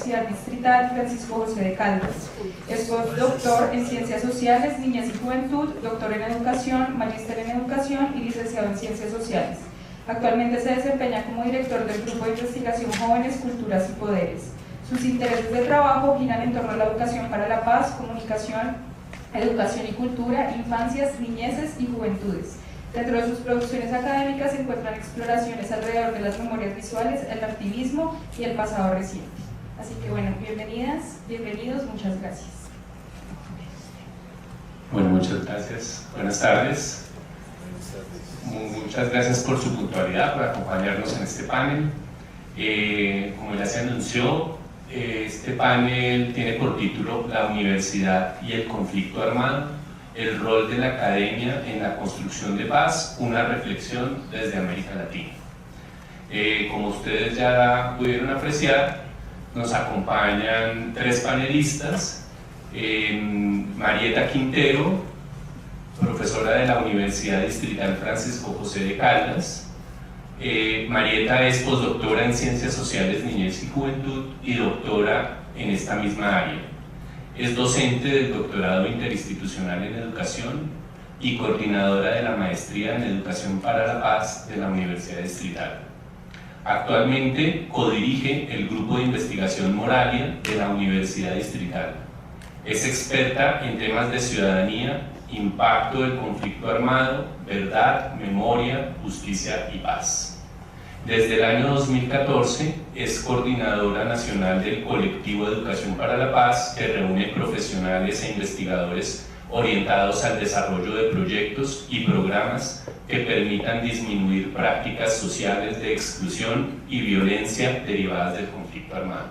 Universidad Distrital Francisco José de Caldas. Es postdoctor en Ciencias Sociales, Niñez y Juventud, doctor en Educación, magíster en Educación y licenciado en Ciencias Sociales. Actualmente se desempeña como director del Grupo de Investigación Jóvenes, Culturas y Poderes. Sus intereses de trabajo giran en torno a la educación para la paz, comunicación, educación y cultura, infancias, niñeces y juventudes. Dentro de sus producciones académicas se encuentran exploraciones alrededor de las memorias visuales, el activismo y el pasado reciente. Así que bueno, bienvenidas, bienvenidos, muchas gracias. Bueno, muchas gracias. Buenas tardes. Muchas gracias por su puntualidad, por acompañarnos en este panel. Como ya se anunció, este panel tiene por título La Universidad y el Conflicto Armado, el rol de la academia en la construcción de paz, una reflexión desde América Latina. Como ustedes ya pudieron apreciar, nos acompañan tres panelistas: Marieta Quintero, profesora de la Universidad Distrital Francisco José de Caldas. Marieta es postdoctora en Ciencias Sociales, Niñez y Juventud y doctora en esta misma área. Es docente del doctorado interinstitucional en educación y coordinadora de la maestría en Educación para la Paz de la Universidad Distrital. Actualmente codirige el grupo de investigación Moralia de la Universidad Distrital. Es experta en temas de ciudadanía, impacto del conflicto armado, verdad, memoria, justicia y paz. Desde el año 2014 es coordinadora nacional del colectivo Educación para la Paz, que reúne profesionales e investigadores orientados al desarrollo de proyectos y programas que permitan disminuir prácticas sociales de exclusión y violencia derivadas del conflicto armado.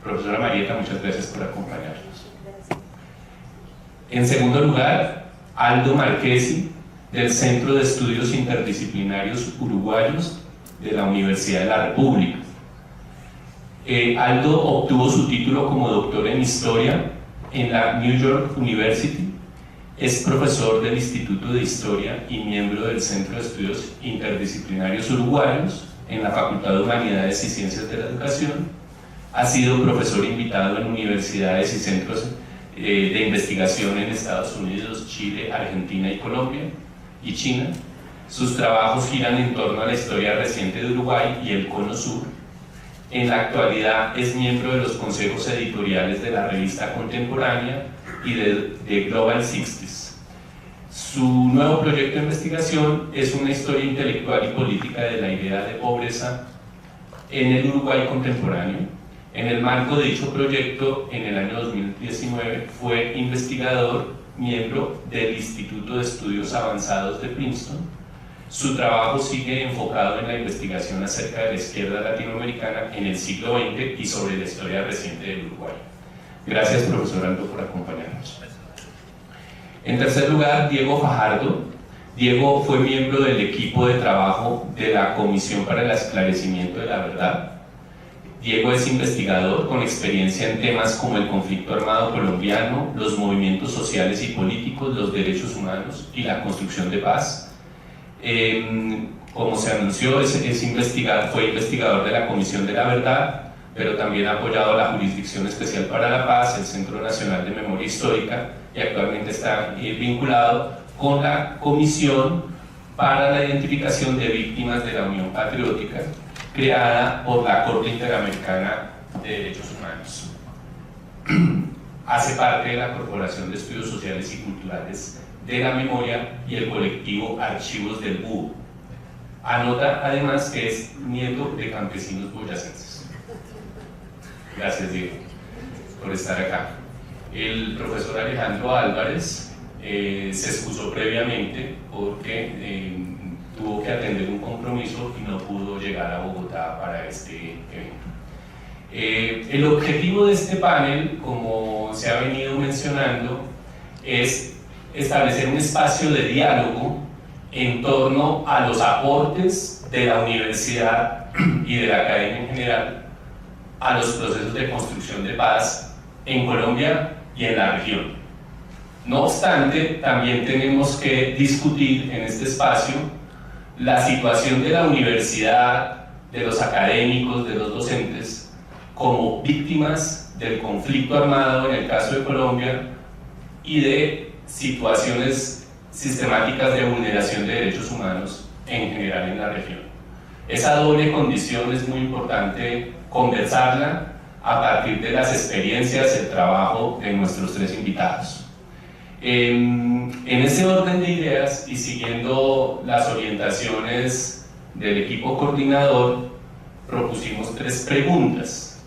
Profesora Marieta, muchas gracias por acompañarnos. En segundo lugar, Aldo Marchesi, del Centro de Estudios Interdisciplinarios Uruguayos de la Universidad de la República. Aldo obtuvo su título como doctor en Historia en la New York University. Es profesor del Instituto de Historia y miembro del Centro de Estudios Interdisciplinarios Uruguayos en la Facultad de Humanidades y Ciencias de la Educación. Ha sido profesor invitado en universidades y centros de investigación en Estados Unidos, Chile, Argentina y Colombia y China. Sus trabajos giran en torno a la historia reciente de Uruguay y el Cono Sur. En la actualidad es miembro de los consejos editoriales de la revista Contemporánea y de Global Sixties. Su nuevo proyecto de investigación es una historia intelectual y política de la idea de pobreza en el Uruguay contemporáneo. En el marco de dicho proyecto, en el año 2019, fue investigador, miembro del Instituto de Estudios Avanzados de Princeton. Su trabajo sigue enfocado en la investigación acerca de la izquierda latinoamericana en el siglo XX y sobre la historia reciente del Uruguay. Gracias, profesor Aldo, por acompañarnos. En tercer lugar, Diego Fajardo. Diego fue miembro del equipo de trabajo de la Comisión para el Esclarecimiento de la Verdad. Diego es investigador con experiencia en temas como el conflicto armado colombiano, los movimientos sociales y políticos, los derechos humanos y la construcción de paz. Como se anunció, fue investigador de la Comisión de la Verdad, pero también ha apoyado la Jurisdicción Especial para la Paz, el Centro Nacional de Memoria Histórica, y actualmente está vinculado con la Comisión para la Identificación de Víctimas de la Unión Patriótica, creada por la Corte Interamericana de Derechos Humanos. Hace parte de la Corporación de Estudios Sociales y Culturales de la Memoria y el colectivo Archivos del Búho. Anota además que es nieto de campesinos boyacenses. Gracias, Diego, por estar acá. El profesor Alejandro Álvarez se excusó previamente porque tuvo que atender un compromiso y no pudo llegar a Bogotá para este evento. El objetivo de este panel, como se ha venido mencionando, es establecer un espacio de diálogo en torno a los aportes de la universidad y de la academia en general a los procesos de construcción de paz en Colombia y en la región. No obstante, también tenemos que discutir en este espacio la situación de la universidad, de los académicos, de los docentes, como víctimas del conflicto armado en el caso de Colombia y de situaciones sistemáticas de vulneración de derechos humanos en general en la región. Esa doble condición es muy importante conversarla a partir de las experiencias, el trabajo de nuestros tres invitados. En ese orden de ideas y siguiendo las orientaciones del equipo coordinador, propusimos tres preguntas.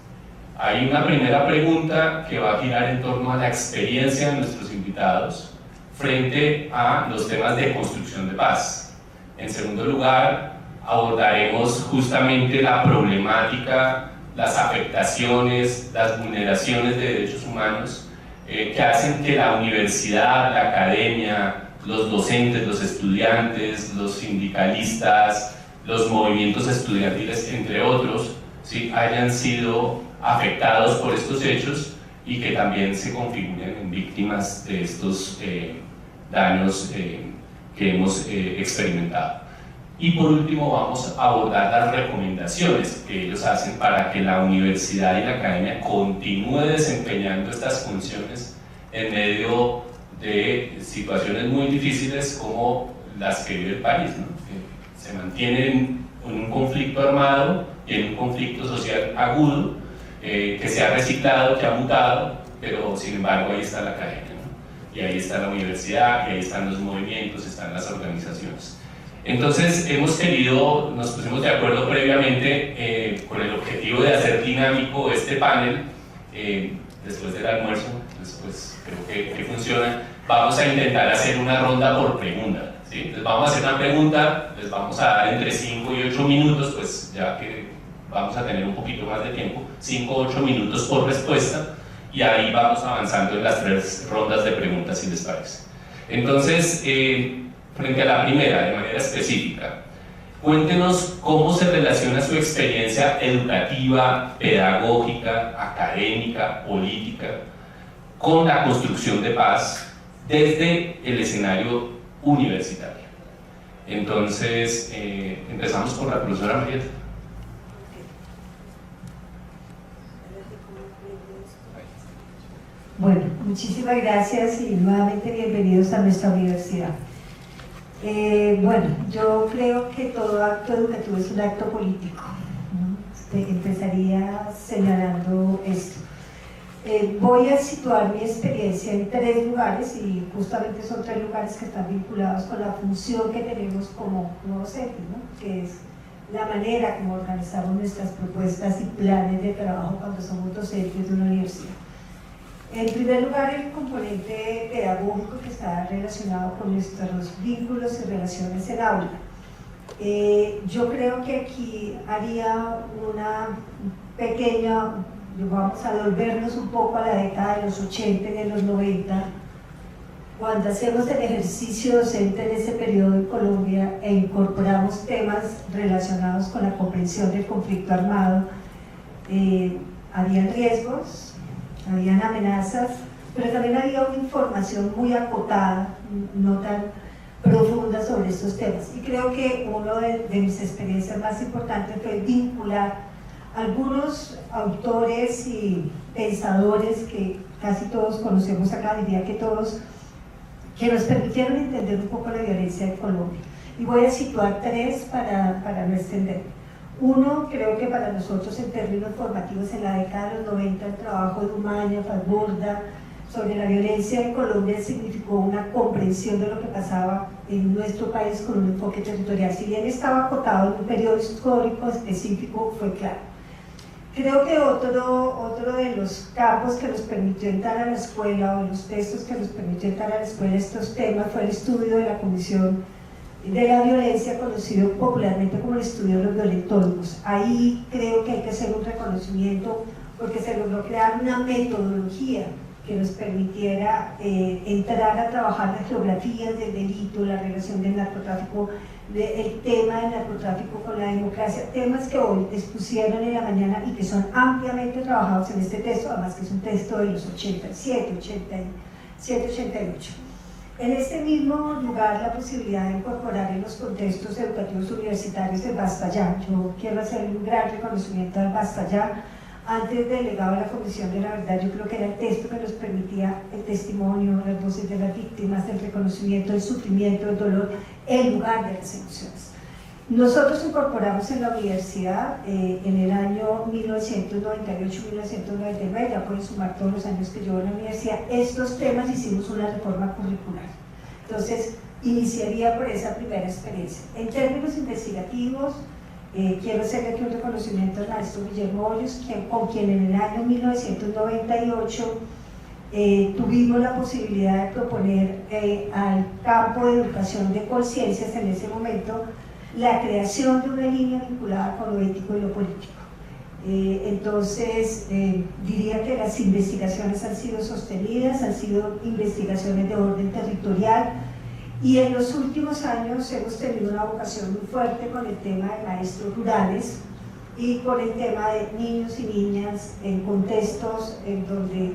Hay una primera pregunta que va a girar en torno a la experiencia de nuestros invitados frente a los temas de construcción de paz. En segundo lugar, abordaremos justamente la problemática, las afectaciones, las vulneraciones de derechos humanos que hacen que la universidad, la academia, los docentes, los estudiantes, los sindicalistas, los movimientos estudiantiles, entre otros, ¿sí?, hayan sido afectados por estos hechos y que también se configuren en víctimas de estos daños que hemos experimentado. Y por último vamos a abordar las recomendaciones que ellos hacen para que la universidad y la academia continúe desempeñando estas funciones en medio de situaciones muy difíciles como las que vive el país, ¿no? Que se mantienen en un conflicto armado y en un conflicto social agudo, que se ha reciclado, que ha mutado, pero sin embargo ahí está la academia, ¿no? Y ahí está la universidad, y ahí están los movimientos, están las organizaciones. Entonces nos pusimos de acuerdo previamente con el objetivo de hacer dinámico este panel. Después del almuerzo, pues creo que funciona. Vamos a intentar hacer una ronda por pregunta, ¿sí? Entonces vamos a hacer una pregunta, les vamos a dar entre 5 y 8 minutos, pues ya que vamos a tener un poquito más de tiempo, 5 o 8 minutos por respuesta, y ahí vamos avanzando en las 3 rondas de preguntas, si les parece. Entonces, frente a la primera, de manera específica, cuéntenos cómo se relaciona su experiencia educativa, pedagógica, académica, política, con la construcción de paz desde el escenario universitario. Entonces, empezamos por la profesora Marieta. Bueno, muchísimas gracias y nuevamente bienvenidos a nuestra universidad. Bueno, yo creo que todo acto educativo es un acto político, ¿no? Empezaría señalando esto. Voy a situar mi experiencia en 3 lugares y justamente son 3 lugares que están vinculados con la función que tenemos como docentes, ¿no? Que es la manera como organizamos nuestras propuestas y planes de trabajo cuando somos docentes de una universidad. En primer lugar, el componente pedagógico que está relacionado con nuestros vínculos y relaciones en aula. Yo creo que aquí haría una pequeña, vamos a volvernos un poco a la década de los 80 y de los 90, cuando hacemos el ejercicio docente en ese periodo en Colombia e incorporamos temas relacionados con la comprensión del conflicto armado. Habían riesgos, habían amenazas, pero también había una información muy acotada, no tan profunda sobre estos temas. Y creo que una de mis experiencias más importantes fue vincular algunos autores y pensadores que casi todos conocemos acá, diría que todos, que nos permitieron entender un poco la violencia de Colombia. Y voy a situar 3 para no extender. Uno, creo que para nosotros en términos formativos en la década de los 90, el trabajo de Umaña, Falborda, sobre la violencia en Colombia significó una comprensión de lo que pasaba en nuestro país con un enfoque territorial. Si bien estaba acotado en un periodo histórico específico, fue claro. Creo que otro de los campos que nos permitió entrar a la escuela, o los textos que nos permitió entrar a la escuela estos temas, fue el estudio de la Comisión de la Violencia, conocido popularmente como el estudio de los violentólogos. Ahí creo que hay que hacer un reconocimiento porque se logró crear una metodología que nos permitiera entrar a trabajar las geografías del delito, la relación del narcotráfico, el tema del narcotráfico con la democracia, temas que hoy expusieron en la mañana y que son ampliamente trabajados en este texto, además que es un texto de los 87, 88. En este mismo lugar, la posibilidad de incorporar en los contextos educativos universitarios el Basta Ya. Yo quiero hacer un gran reconocimiento al Basta Ya, antes del legado de la Comisión de la Verdad, yo creo que era el texto que nos permitía el testimonio, las voces de las víctimas, el reconocimiento del sufrimiento, del dolor, en lugar de las emociones. Nosotros incorporamos en la universidad en el año 1998-1999, ya pueden sumar todos los años que llevo en la universidad, estos temas, hicimos una reforma curricular. Entonces, iniciaría por esa primera experiencia. En términos investigativos, quiero hacerle aquí un reconocimiento al maestro Guillermo Hoyos, con quien en el año 1998 tuvimos la posibilidad de proponer al campo de educación de conciencias en ese momento la creación de una línea vinculada con lo ético y lo político. Entonces, diría que las investigaciones han sido sostenidas, han sido investigaciones de orden territorial, y en los últimos años hemos tenido una vocación muy fuerte con el tema de maestros rurales y con el tema de niños y niñas en contextos en donde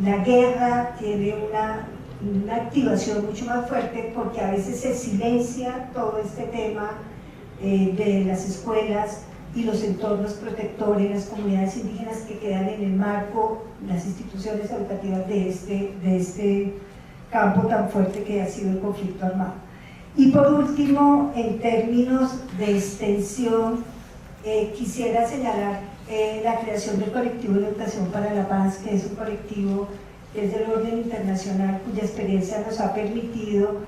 la guerra tiene una activación mucho más fuerte, porque a veces se silencia todo este tema de las escuelas y los entornos protectores, las comunidades indígenas que quedan en el marco, las instituciones educativas de este campo tan fuerte que ha sido el conflicto armado. Y por último, en términos de extensión, quisiera señalar la creación del colectivo de educación para la paz, que es un colectivo que es del orden internacional, cuya experiencia nos ha permitido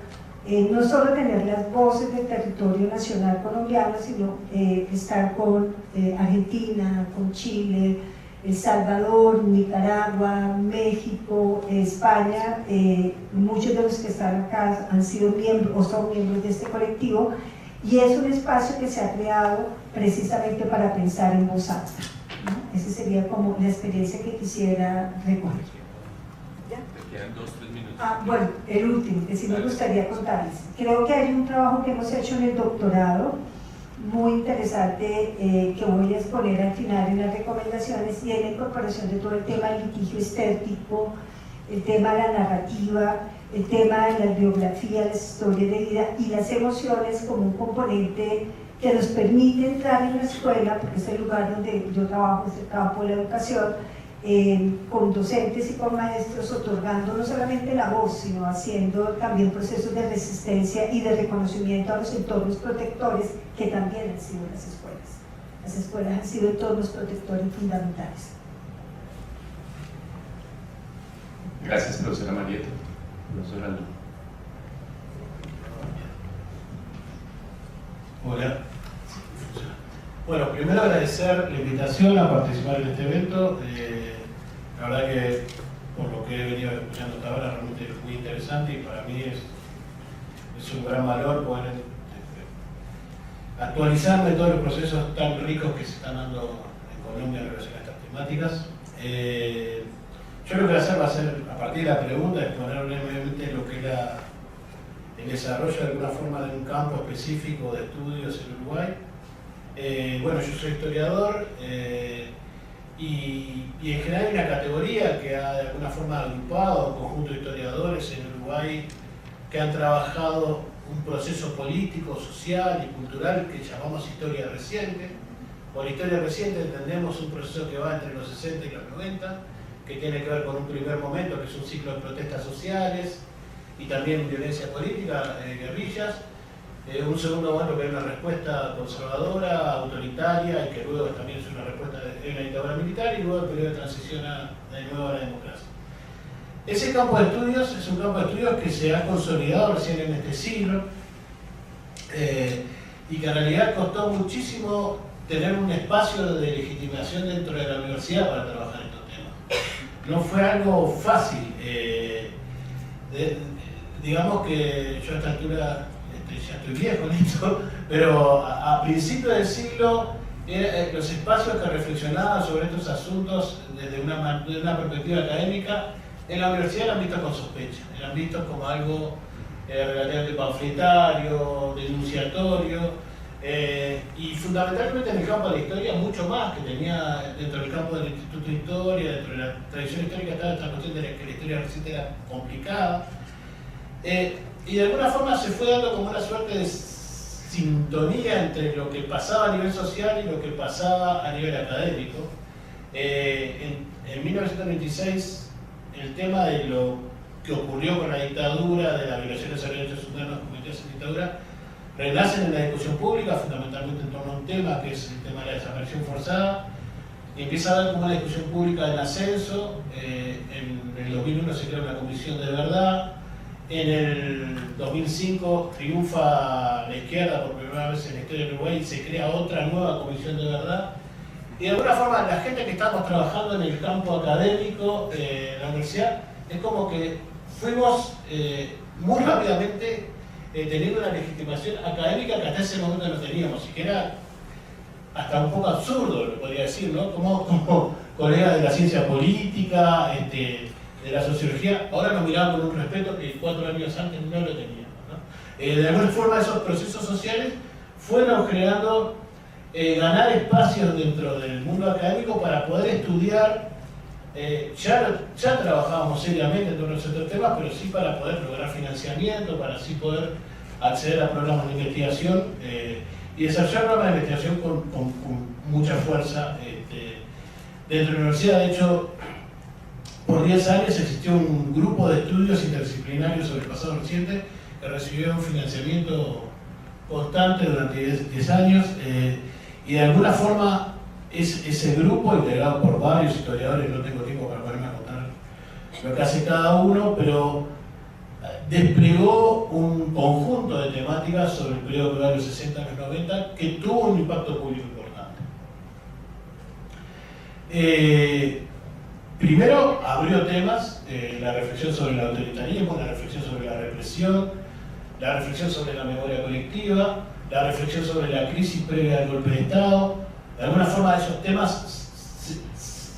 no solo tener las voces del territorio nacional colombiano, sino estar con Argentina, con Chile, El Salvador, Nicaragua, México, España. Muchos de los que están acá han sido miembros o son miembros de este colectivo, y es un espacio que se ha creado precisamente para pensar en voz alta, ¿no? Esa sería como la experiencia que quisiera recoger. ¿Ya? Te quedan 2-3 minutos. Bueno, el último, que sí me gustaría contarles. Creo que hay un trabajo que hemos hecho en el doctorado muy interesante, que voy a exponer al final en las recomendaciones, y en la incorporación de todo el tema del litigio estético, el tema de la narrativa, el tema de las biografías, las historias de vida y las emociones como un componente que nos permite entrar en la escuela, porque es el lugar donde yo trabajo, es el campo de la educación, con docentes y con maestros, otorgando no solamente la voz, sino haciendo también procesos de resistencia y de reconocimiento a los entornos protectores que también han sido las escuelas. Las escuelas han sido entornos protectores fundamentales. Gracias, profesora Marieta. Profesor Aldo. Hola. Bueno, primero agradecer la invitación a participar en este evento. La verdad que por lo que he venido escuchando hasta ahora realmente es muy interesante, y para mí es un gran valor poder actualizarme en todos los procesos tan ricos que se están dando en Colombia en relación a estas temáticas. Yo lo que voy a hacer va a ser, a partir de la pregunta, exponer brevemente lo que era el desarrollo de alguna forma de un campo específico de estudios en Uruguay. Bueno, yo soy historiador, y en general hay una categoría que ha de alguna forma agrupado un conjunto de historiadores en Uruguay que han trabajado un proceso político, social y cultural que llamamos historia reciente. Por historia reciente entendemos un proceso que va entre los 60 y los 90, que tiene que ver con un primer momento, que es un ciclo de protestas sociales y también violencia política, guerrillas. Un segundo momento que es una respuesta conservadora, autoritaria, y que luego también es una respuesta de una dictadura militar, y luego el periodo de transición de nuevo a la democracia. Ese campo de estudios es un campo de estudios que se ha consolidado recién en este siglo, y que en realidad costó muchísimo tener un espacio de legitimación dentro de la universidad para trabajar estos temas. No fue algo fácil. Digamos que yo a esta altura ya estoy viejo en esto, pero a principios del siglo los espacios que reflexionaban sobre estos asuntos desde una perspectiva académica en la universidad eran vistos con sospecha, eran vistos como algo relativamente panfletario, denunciatorio, y fundamentalmente en el campo de la historia mucho más, que tenía dentro del campo del Instituto de Historia, dentro de la tradición histórica, estaba esta cuestión de que la historia reciente era complicada. Y de alguna forma se fue dando como una suerte de sintonía entre lo que pasaba a nivel social y lo que pasaba a nivel académico. En 1926, el tema de lo que ocurrió con la dictadura, de las violaciones a los derechos humanos cometidas en dictadura, renacen en la discusión pública, fundamentalmente en torno a un tema que es el tema de la desaparición forzada, y empieza a haber como una discusión pública en ascenso. En el 2001 se crea una comisión de verdad. En el 2005 triunfa la izquierda por primera vez en la historia de Uruguay y se crea otra nueva comisión de verdad. Y de alguna forma la gente que estamos trabajando en el campo académico en la universidad es como que fuimos muy rápidamente teniendo una legitimación académica que hasta ese momento no teníamos, y que era hasta un poco absurdo, lo podría decir, ¿no? Como colegas de la ciencia política, de la sociología, ahora nos miraban con un respeto que 4 años antes no lo teníamos, ¿no? De alguna forma esos procesos sociales fueron generando ganar espacios dentro del mundo académico para poder estudiar. Ya trabajábamos seriamente en todos estos temas, pero sí para poder lograr financiamiento, para así poder acceder a programas de investigación y desarrollar programas de investigación con mucha fuerza dentro de la universidad. De hecho, por 10 años existió un grupo de estudios interdisciplinarios sobre el pasado reciente que recibió un financiamiento constante durante 10 años y de alguna forma ese grupo, integrado por varios historiadores, no tengo tiempo para ponerme a contar lo que hace cada uno, pero desplegó un conjunto de temáticas sobre el periodo de los 60 a los 90 que tuvo un impacto público importante. Primero abrió temas, la reflexión sobre el autoritarismo, la reflexión sobre la represión, la reflexión sobre la memoria colectiva, la reflexión sobre la crisis previa al golpe de Estado. De alguna forma esos temas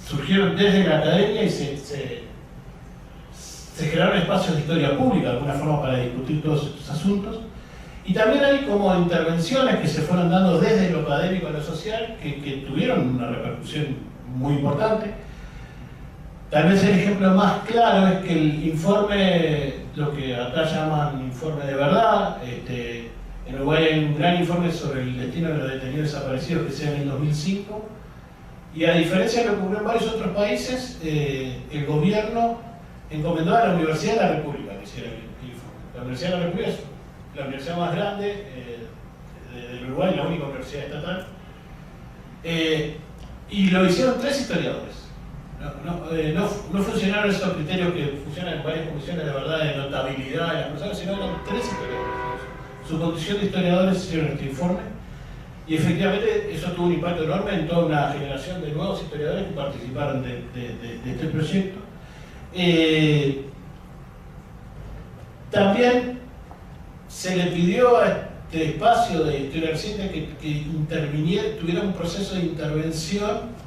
surgieron desde la academia y se generaron espacios de historia pública, de alguna forma, para discutir todos estos asuntos. Y también hay como intervenciones que se fueron dando desde lo académico a lo social que tuvieron una repercusión muy importante. Tal vez el ejemplo más claro es que el informe, lo que acá llaman informe de verdad, en Uruguay hay un gran informe sobre el destino de los detenidos desaparecidos que se dio en el 2005, y a diferencia de lo que ocurrió en varios otros países, el gobierno encomendó a la Universidad de la República que hiciera el informe. La Universidad de la República es la universidad más grande del Uruguay, la única universidad estatal, y lo hicieron 3 historiadores. No funcionaron esos criterios que funcionan en varias comisiones de verdad, de notabilidad de las personas, sino eran 3 historiadores. Su condición de historiadores hicieron este informe, y efectivamente eso tuvo un impacto enorme en toda una generación de nuevos historiadores que participaron de este proyecto. También se le pidió a este espacio de historia reciente que tuviera un proceso de intervención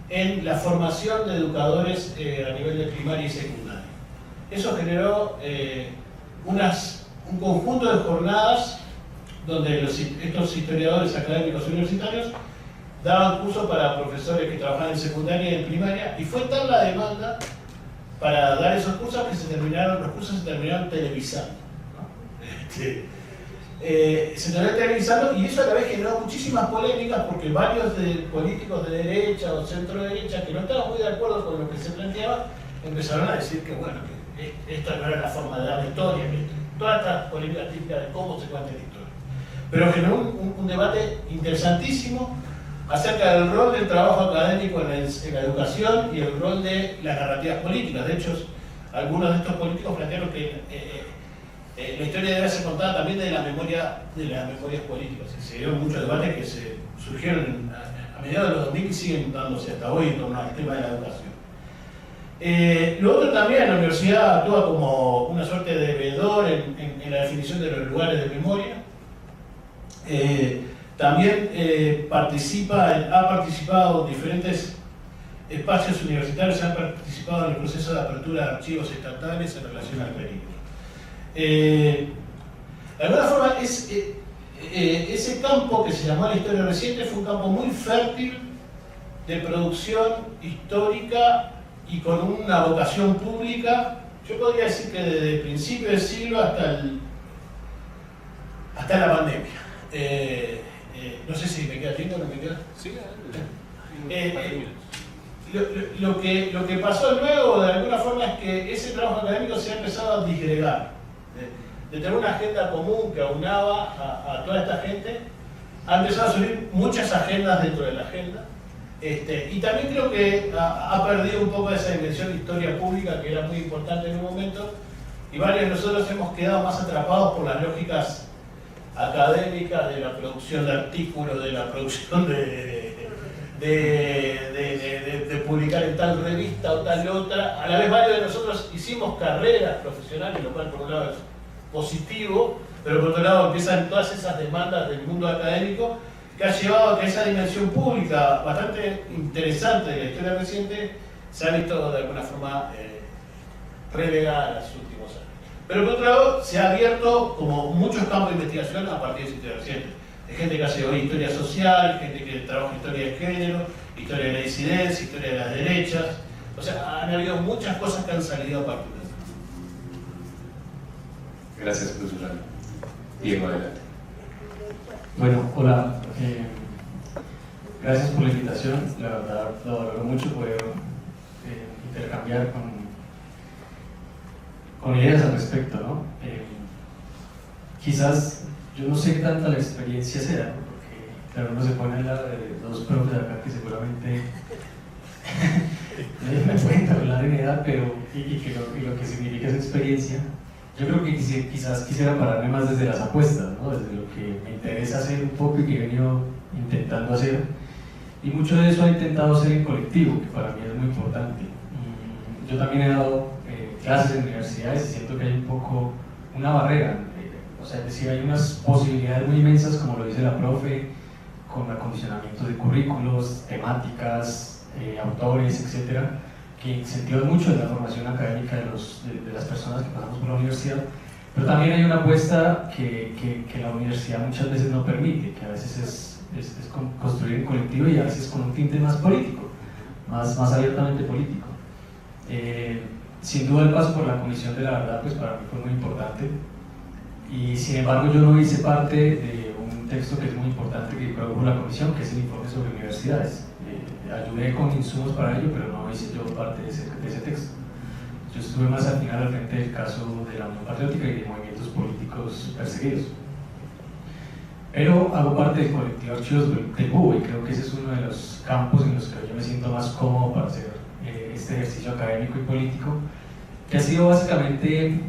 en la formación de educadores a nivel de primaria y secundaria. Eso generó un conjunto de jornadas donde estos historiadores académicos universitarios daban cursos para profesores que trabajaban en secundaria y en primaria, y fue tal la demanda para dar esos cursos que los cursos se terminaron televisando, ¿no? Se terminaron televisando, y eso a la vez generó muchísimas polémicas porque varios políticos de derecha o centro derecha que no estaban muy de acuerdo con lo que se planteaba empezaron a decir que bueno, que esta no era la forma de dar la historia, que todas estas polémicas típicas de cómo se cuenta la historia. Pero generó un debate interesantísimo acerca del rol del trabajo académico en la educación y el rol de las narrativas políticas. De hecho, algunos de estos políticos plantearon que la historia debe ser contada también de las memorias políticas. Y se dieron muchos debates que surgieron a mediados de los 2000 y siguen dándose hasta hoy en torno al tema de la educación. Lo otro también, la universidad actúa como una suerte de veedor en la definición de los lugares de memoria. También ha participado en diferentes espacios universitarios, han participado en el proceso de apertura de archivos estatales en relación al perímetro. De alguna forma, ese campo que se llamó la historia reciente fue un campo muy fértil de producción histórica y con una vocación pública. Yo podría decir que desde el principio del siglo hasta la pandemia. No sé si me queda tiempo o no me queda. Sí, lo que pasó luego, de alguna forma, es que ese trabajo académico se ha empezado a disgregar. De tener una agenda común que aunaba a toda esta gente, ha empezado a surgir muchas agendas dentro de la agenda. Y también creo que ha perdido un poco esa dimensión de historia pública que era muy importante en un momento, y varios de nosotros hemos quedado más atrapados por las lógicas académicas de la producción de artículos, de la producción de publicar en tal revista o tal otra. A la vez varios de nosotros hicimos carreras profesionales, lo cual por un lado es positivo, pero por otro lado empiezan todas esas demandas del mundo académico que ha llevado a que esa dimensión pública bastante interesante de la historia reciente se ha visto de alguna forma relegada en los últimos años. Pero por otro lado se ha abierto como muchos campos de investigación a partir de esa historia reciente. Hay gente que hace hoy historia social, gente que trabaja historia de género, historia de la disidencia, historia de las derechas. O sea, han habido muchas cosas que han salido a partir de eso. Gracias, profesor. Diego, adelante. Bueno, hola. Gracias por la invitación. La verdad lo valoro mucho poder intercambiar con ideas al respecto, ¿no? Quizás yo no sé qué tanta la experiencia sea, ¿no? Porque claro, uno se pone a hablar de dos profes de acá que seguramente me pueden hablar en edad, pero y lo que significa esa experiencia. Yo creo que quizás quisiera pararme más desde las apuestas, ¿no? Desde lo que me interesa hacer un poco y que he venido intentando hacer. Y mucho de eso he intentado hacer en colectivo, que para mí es muy importante. Yo también he dado clases en universidades y siento que hay un poco una barrera. O sea, es decir, hay unas posibilidades muy inmensas, como lo dice la profe, con acondicionamiento de currículos, temáticas, autores, etcétera, que incentivan mucho la formación académica de las personas que pasamos por la universidad, pero también hay una apuesta que la universidad muchas veces no permite, que a veces es construir en colectivo y a veces con un tinte más político, más abiertamente político. Sin duda el paso por la Comisión de la Verdad pues para mí fue muy importante, y sin embargo yo no hice parte de un texto que es muy importante que produjo la Comisión, que es el informe sobre universidades. Ayudé con insumos para ello, pero no hice yo parte de ese texto. Yo estuve más al final al frente del caso de la Unión Patriótica y de movimientos políticos perseguidos. Pero hago parte del colectivo Archivos del Búho y creo que ese es uno de los campos en los que yo me siento más cómodo para hacer este ejercicio académico y político, que ha sido básicamente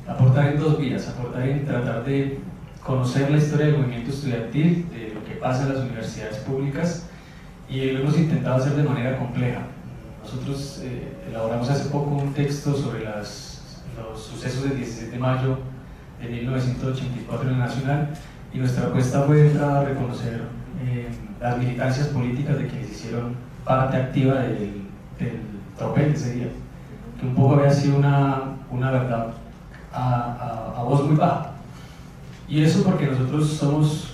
aportar en dos vías: aportar en tratar de conocer la historia del movimiento estudiantil, de lo que pasa en las universidades públicas, y lo hemos intentado hacer de manera compleja. Nosotros elaboramos hace poco un texto sobre los sucesos del 17 de mayo de 1984 en el Nacional, y nuestra apuesta fue entrar a reconocer las militancias políticas de quienes hicieron parte activa del tropel de ese día, que un poco había sido una verdad a voz muy baja. Y eso porque nosotros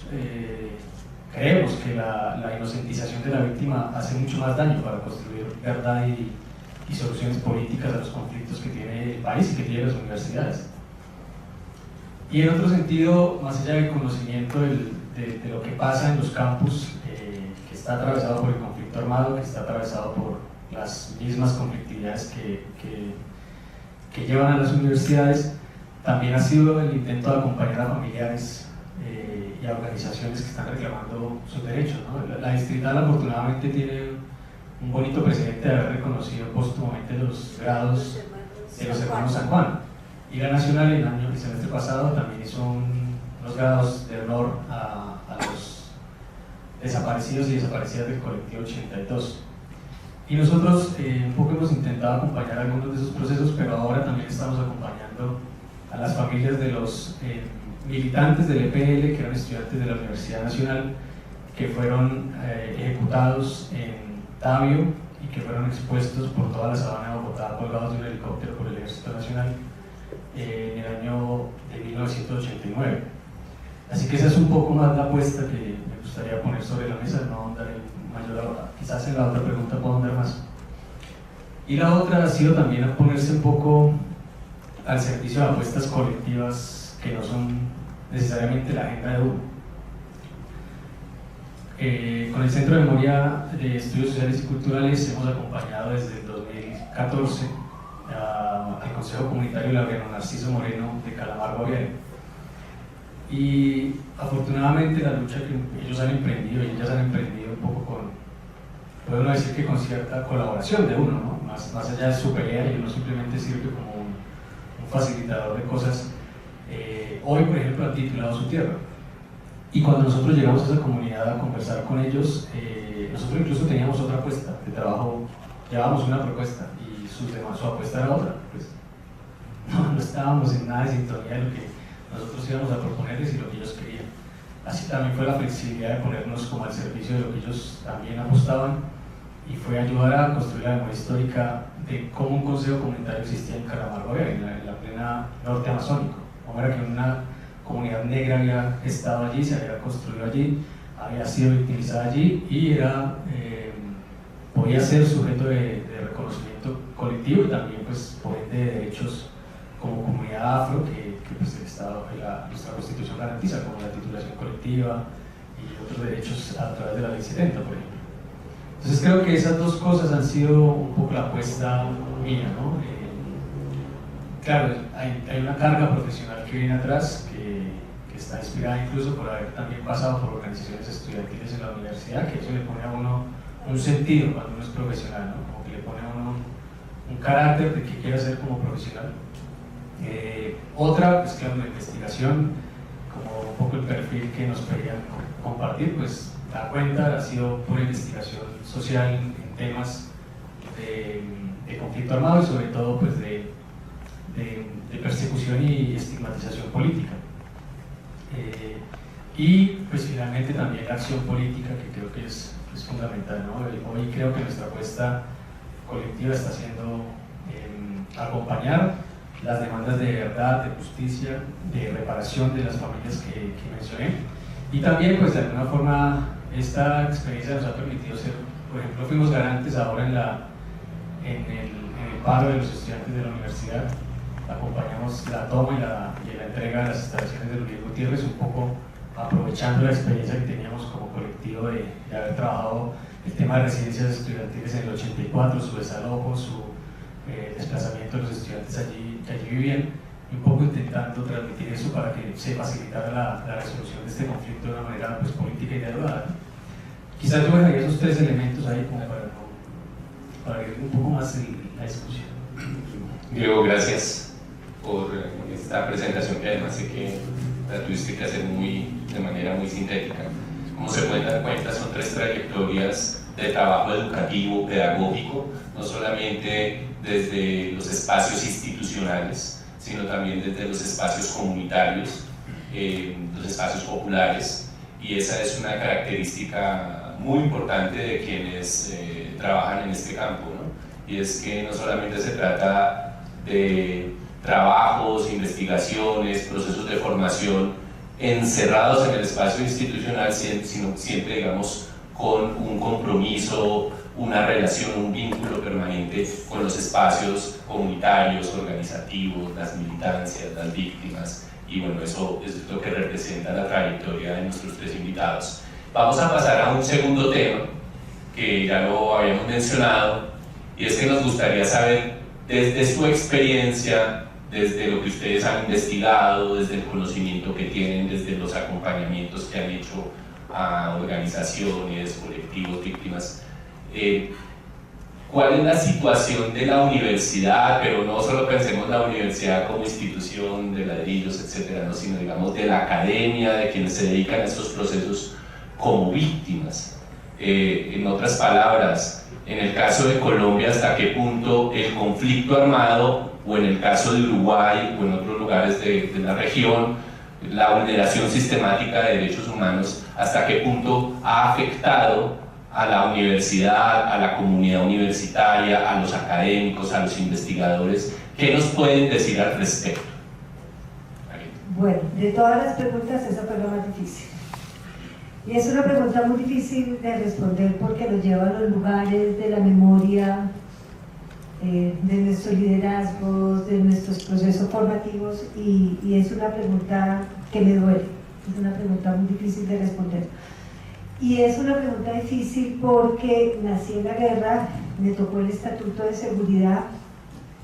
creemos que la inocentización de la víctima hace mucho más daño para construir verdad y soluciones políticas a los conflictos que tiene el país y que tiene las universidades. Y en otro sentido, más allá del conocimiento de lo que pasa en los campus, que está atravesado por el conflicto armado, que está atravesado por las mismas conflictividades que llevan a las universidades, también ha sido el intento de acompañar a familiares y a organizaciones que están reclamando sus derechos, ¿no? La distrital afortunadamente tiene un bonito precedente de haber reconocido póstumamente los grados de los hermanos San Juan, y la Nacional el semestre pasado también hizo unos grados de honor a los desaparecidos y desaparecidas del colectivo 82. Y nosotros un poco hemos intentado acompañar algunos de esos procesos, pero ahora también estamos acompañando a las familias de los militantes del EPL, que eran estudiantes de la Universidad Nacional, que fueron ejecutados en Tabio y que fueron expuestos por toda la sabana de Bogotá colgados de un helicóptero por el Ejército Nacional en el año de 1989. Así que esa es un poco más la apuesta que me gustaría poner sobre la mesa, no ahondar en mayor, quizás en la otra pregunta puedo ahondar más. Y la otra ha sido también a ponerse un poco al servicio de apuestas colectivas que no son necesariamente la agenda de uno. Con el Centro de Memoria de Estudios Sociales y Culturales hemos acompañado desde el 2014 al Consejo Comunitario Laureano Narciso Moreno de Calamar Guaviare. Y afortunadamente la lucha que ellos han emprendido, y ellas han emprendido un poco con, puedo decir que con cierta colaboración de uno, ¿no? Más allá de su pelea, y uno simplemente sirve como un facilitador de cosas. Hoy, por ejemplo, han titulado su tierra. Y cuando nosotros llegamos a esa comunidad a conversar con ellos, nosotros incluso teníamos otra apuesta de trabajo, llevábamos una propuesta y su apuesta era otra. Pues no estábamos en nada de sintonía de lo que nosotros íbamos a proponerles y lo que ellos querían. Así también fue la flexibilidad de ponernos como al servicio de lo que ellos también apostaban, y fue ayudar a construir la memoria histórica de cómo un consejo comunitario existía en Calamar Guaviare, en la plena norte amazónico. Cómo era que una comunidad negra había estado allí, se había construido allí, había sido victimizada allí y podía ser sujeto de reconocimiento colectivo y también, pues, por ende, de derechos como comunidad afro que pues, el Estado, nuestra Constitución garantiza, como la titulación colectiva y otros derechos a través de la Ley 70, por ejemplo. Entonces creo que esas dos cosas han sido un poco la apuesta mía, ¿no? Claro, hay una carga profesional que viene atrás, que está inspirada incluso por haber también pasado por organizaciones estudiantiles en la universidad, que eso le pone a uno un sentido cuando uno es profesional, ¿no? Como que le pone a uno un carácter de qué quiere hacer como profesional. Otra, pues claro, la investigación, como un poco el perfil que nos pedían compartir, pues da cuenta, ha sido pura investigación social en temas de conflicto armado y sobre todo pues de persecución y estigmatización política. Y pues finalmente también la acción política, que creo que es fundamental, ¿no? Hoy creo que nuestra apuesta colectiva está siendo acompañar las demandas de verdad, de justicia, de reparación de las familias que mencioné, y también pues de alguna forma esta experiencia nos ha permitido ser, por ejemplo, fuimos garantes ahora en el paro de los estudiantes de la universidad, acompañamos la toma y la entrega de las instalaciones de Luis Gutiérrez, un poco aprovechando la experiencia que teníamos como colectivo de haber trabajado el tema de residencias estudiantiles en el 84, su desalojo, su desplazamiento de los estudiantes que allí vivían, y un poco intentando transmitir eso para que se facilitara la resolución de este conflicto de una manera pues, política y dialogada. Quizás yo dejaría esos tres elementos ahí como para ir un poco más en la discusión. Diego, gracias por esta presentación, que además sé que la tuviste que hacer de manera muy sintética. Como se pueden dar cuenta, son tres trayectorias de trabajo educativo, pedagógico, no solamente desde los espacios institucionales, sino también desde los espacios comunitarios, los espacios populares, y esa es una característica muy importante de quienes trabajan en este campo, ¿no? Y es que no solamente se trata de trabajos, investigaciones, procesos de formación encerrados en el espacio institucional, sino siempre, digamos, con un compromiso, una relación, un vínculo permanente con los espacios comunitarios, organizativos, las militancias, las víctimas, y bueno, eso es lo que representa la trayectoria de nuestros tres invitados. Vamos a pasar a un segundo tema, que ya lo habíamos mencionado, y es que nos gustaría saber, desde su experiencia, desde lo que ustedes han investigado, desde el conocimiento que tienen, desde los acompañamientos que han hecho a organizaciones, colectivos, víctimas, ¿cuál es la situación de la universidad? Pero no solo pensemos la universidad como institución de ladrillos, etcétera, ¿no? Sino digamos de la academia, de quienes se dedican a estos procesos como víctimas. En otras palabras, en el caso de Colombia, ¿hasta qué punto el conflicto armado, o en el caso de Uruguay o en otros lugares de la región, la vulneración sistemática de derechos humanos, hasta qué punto ha afectado a la universidad, a la comunidad universitaria, a los académicos, a los investigadores? ¿Qué nos pueden decir al respecto? Bueno, de todas las preguntas, esa fue la más difícil. Y es una pregunta muy difícil de responder porque nos lleva a los lugares de la memoria, de nuestros liderazgos, de nuestros procesos formativos, y es una pregunta que me duele, es una pregunta muy difícil de responder. Y es una pregunta difícil porque nací en la guerra, me tocó el Estatuto de Seguridad.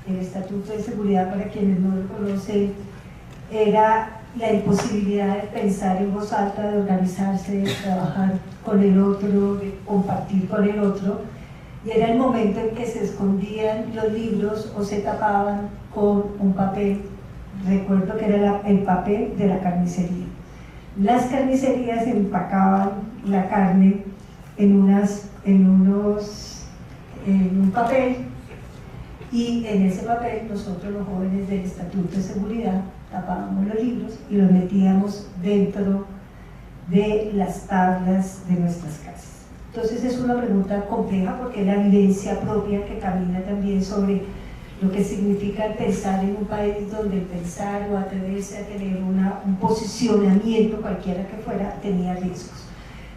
El Estatuto de Seguridad, para quienes no lo conocen, era la imposibilidad de pensar en voz alta, de organizarse, de trabajar con el otro, de compartir con el otro. Y era el momento en que se escondían los libros o se tapaban con un papel. Recuerdo que era el papel de la carnicería. Las carnicerías empacaban la carne en un papel, y en ese papel nosotros, los jóvenes del Estatuto de Seguridad, tapábamos los libros y los metíamos dentro de las tablas de nuestras casas. Entonces es una pregunta compleja porque es la vivencia propia que camina también sobre lo que significa pensar en un país donde el pensar o atreverse a tener un posicionamiento, cualquiera que fuera, tenía riesgos.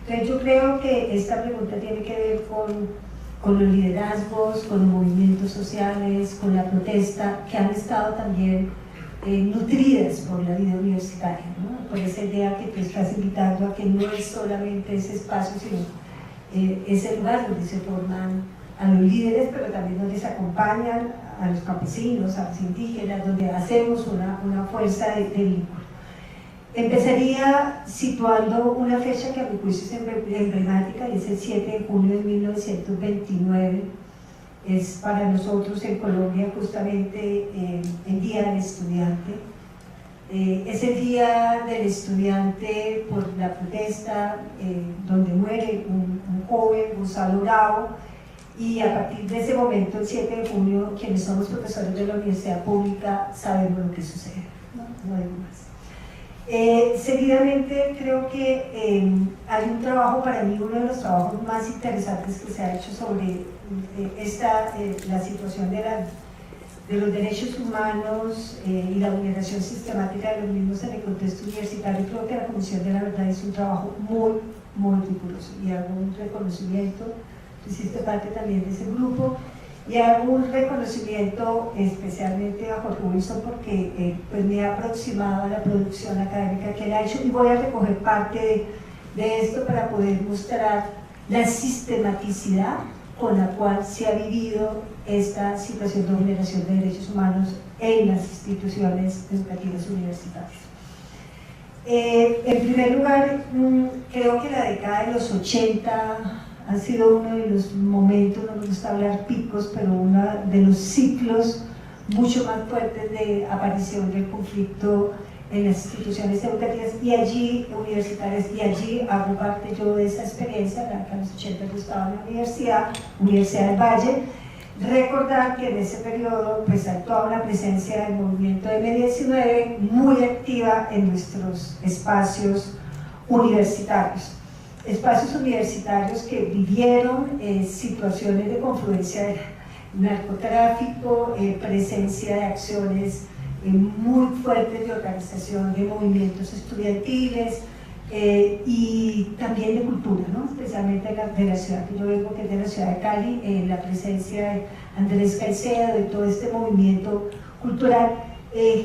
Entonces yo creo que esta pregunta tiene que ver con los liderazgos, con los movimientos sociales, con la protesta, que han estado también nutridas por la vida universitaria, ¿no? Por esa idea que tú estás invitando a que no es solamente ese espacio, sino ese lugar donde se forman a los líderes, pero también donde se acompañan a los campesinos, a los indígenas, donde hacemos una fuerza de vínculo. Empezaría situando una fecha que a mi juicio es emblemática, y es el 7 de junio de 1929. Es para nosotros en Colombia justamente el Día del Estudiante. Es el Día del Estudiante por la protesta, donde muere un joven, Gonzalo Bravo, y a partir de ese momento, el 7 de junio, quienes somos profesores de la universidad pública sabemos lo que sucede, no hay más. Seguidamente creo que hay un trabajo, para mí uno de los trabajos más interesantes que se ha hecho sobre la situación de los derechos humanos y la vulneración sistemática de los mismos en el contexto universitario. Creo que la Comisión de la Verdad hizo un trabajo muy, muy riguroso, y hago un reconocimiento. Tú hiciste parte también de ese grupo, y hago un reconocimiento especialmente a Jorge Wilson porque pues me ha aproximado a la producción académica que él ha hecho, y voy a recoger parte de esto para poder mostrar la sistematicidad con la cual se ha vivido esta situación de vulneración de derechos humanos en las instituciones educativas universitarias. En primer lugar, creo que la década de los 80 ha sido uno de los momentos, no me gusta hablar picos, pero uno de los ciclos mucho más fuertes de aparición del conflicto en las instituciones educativas y allí universitarias, y allí hago parte yo de esa experiencia. En los 80 yo estaba en la Universidad del Valle. Recordar que en ese periodo pues actuaba una presencia del movimiento M19 muy activa en nuestros espacios universitarios. Espacios universitarios que vivieron situaciones de confluencia de narcotráfico, presencia de acciones muy fuertes de organización de movimientos estudiantiles y también de cultura, ¿no? Especialmente de la ciudad que yo vengo, que es de la ciudad de Cali, la presencia de Andrés Caicedo, de todo este movimiento cultural,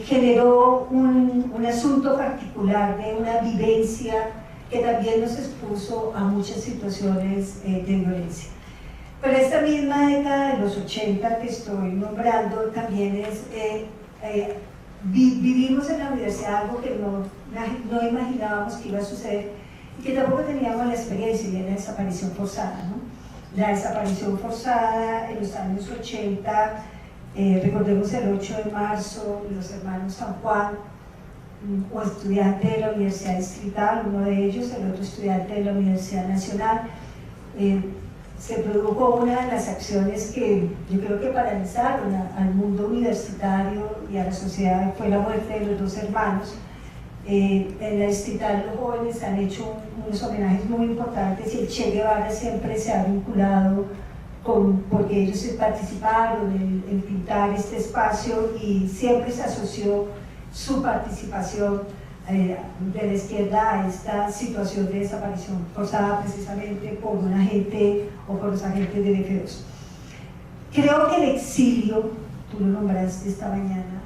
generó un asunto particular de una vivencia que también nos expuso a muchas situaciones de violencia. Pero esta misma década de los 80 que estoy nombrando también es, vivimos en la universidad algo que no imaginábamos que iba a suceder y que tampoco teníamos la experiencia, y es la desaparición forzada, ¿no? La desaparición forzada en los años 80, recordemos el 8 de marzo, los hermanos San Juan, o estudiante de la Universidad Distrital, uno de ellos, el otro estudiante de la Universidad Nacional. Se produjo una de las acciones que yo creo que paralizaron al mundo universitario y a la sociedad, fue la muerte de los dos hermanos. En la Distrital los jóvenes han hecho unos homenajes muy importantes, y el Che Guevara siempre se ha vinculado porque ellos participaron en pintar este espacio, y siempre se asoció su participación de la izquierda a esta situación de desaparición forzada precisamente por un agente o por los agentes del F2. Creo que el exilio, tú lo nombraste esta mañana,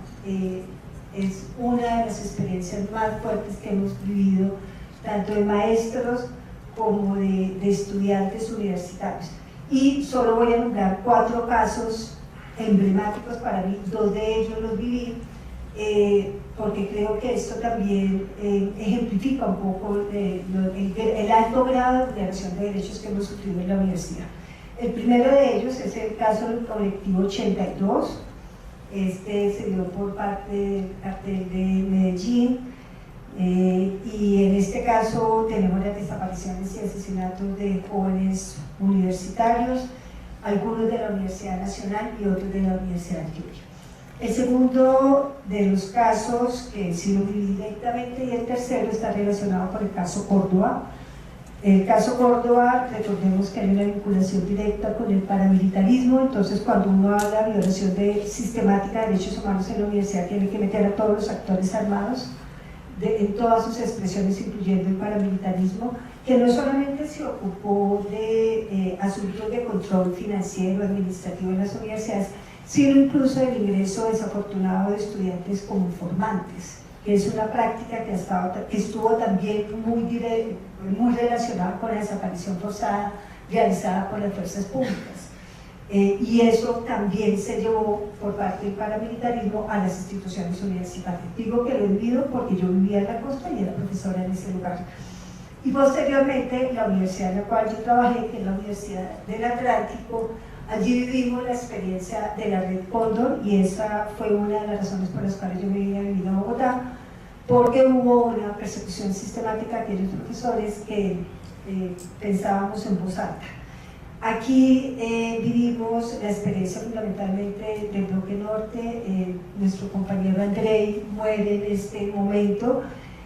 es una de las experiencias más fuertes que hemos vivido, tanto de maestros como de estudiantes universitarios. Y solo voy a nombrar 4 casos emblemáticos para mí, 2 de ellos los viví, porque creo que esto también ejemplifica un poco el alto grado de vulneración de derechos que hemos sufrido en la universidad. El primero de ellos es el caso del colectivo 82. Este se dio por parte del cartel de Medellín, y en este caso tenemos las desapariciones y asesinatos de jóvenes universitarios, algunos de la Universidad Nacional y otros de la Universidad Antioquia. El segundo de los casos, que sí lo viví directamente, y el tercero está relacionado con el caso Córdoba. El caso Córdoba, recordemos que hay una vinculación directa con el paramilitarismo, entonces cuando uno habla de violación sistemática de derechos humanos en la universidad, tiene que meter a todos los actores armados en todas sus expresiones, incluyendo el paramilitarismo, que no solamente se ocupó de asuntos de control financiero, administrativo en las universidades, sino incluso del ingreso desafortunado de estudiantes como informantes, que es una práctica que estuvo también muy relacionada con la desaparición forzada realizada por las fuerzas públicas. Y eso también se llevó por parte del paramilitarismo a las instituciones universitarias. Digo que lo he vivido porque yo vivía en la costa y era profesora en ese lugar. Y posteriormente, la universidad en la cual yo trabajé, que es la Universidad del Atlántico, allí vivimos la experiencia de la Red Cóndor, y esa fue una de las razones por las cuales yo me vine a vivir a Bogotá, porque hubo una persecución sistemática de aquellos profesores que pensábamos en voz alta. Aquí vivimos la experiencia fundamentalmente del bloque norte. Nuestro compañero Andrei muere en este momento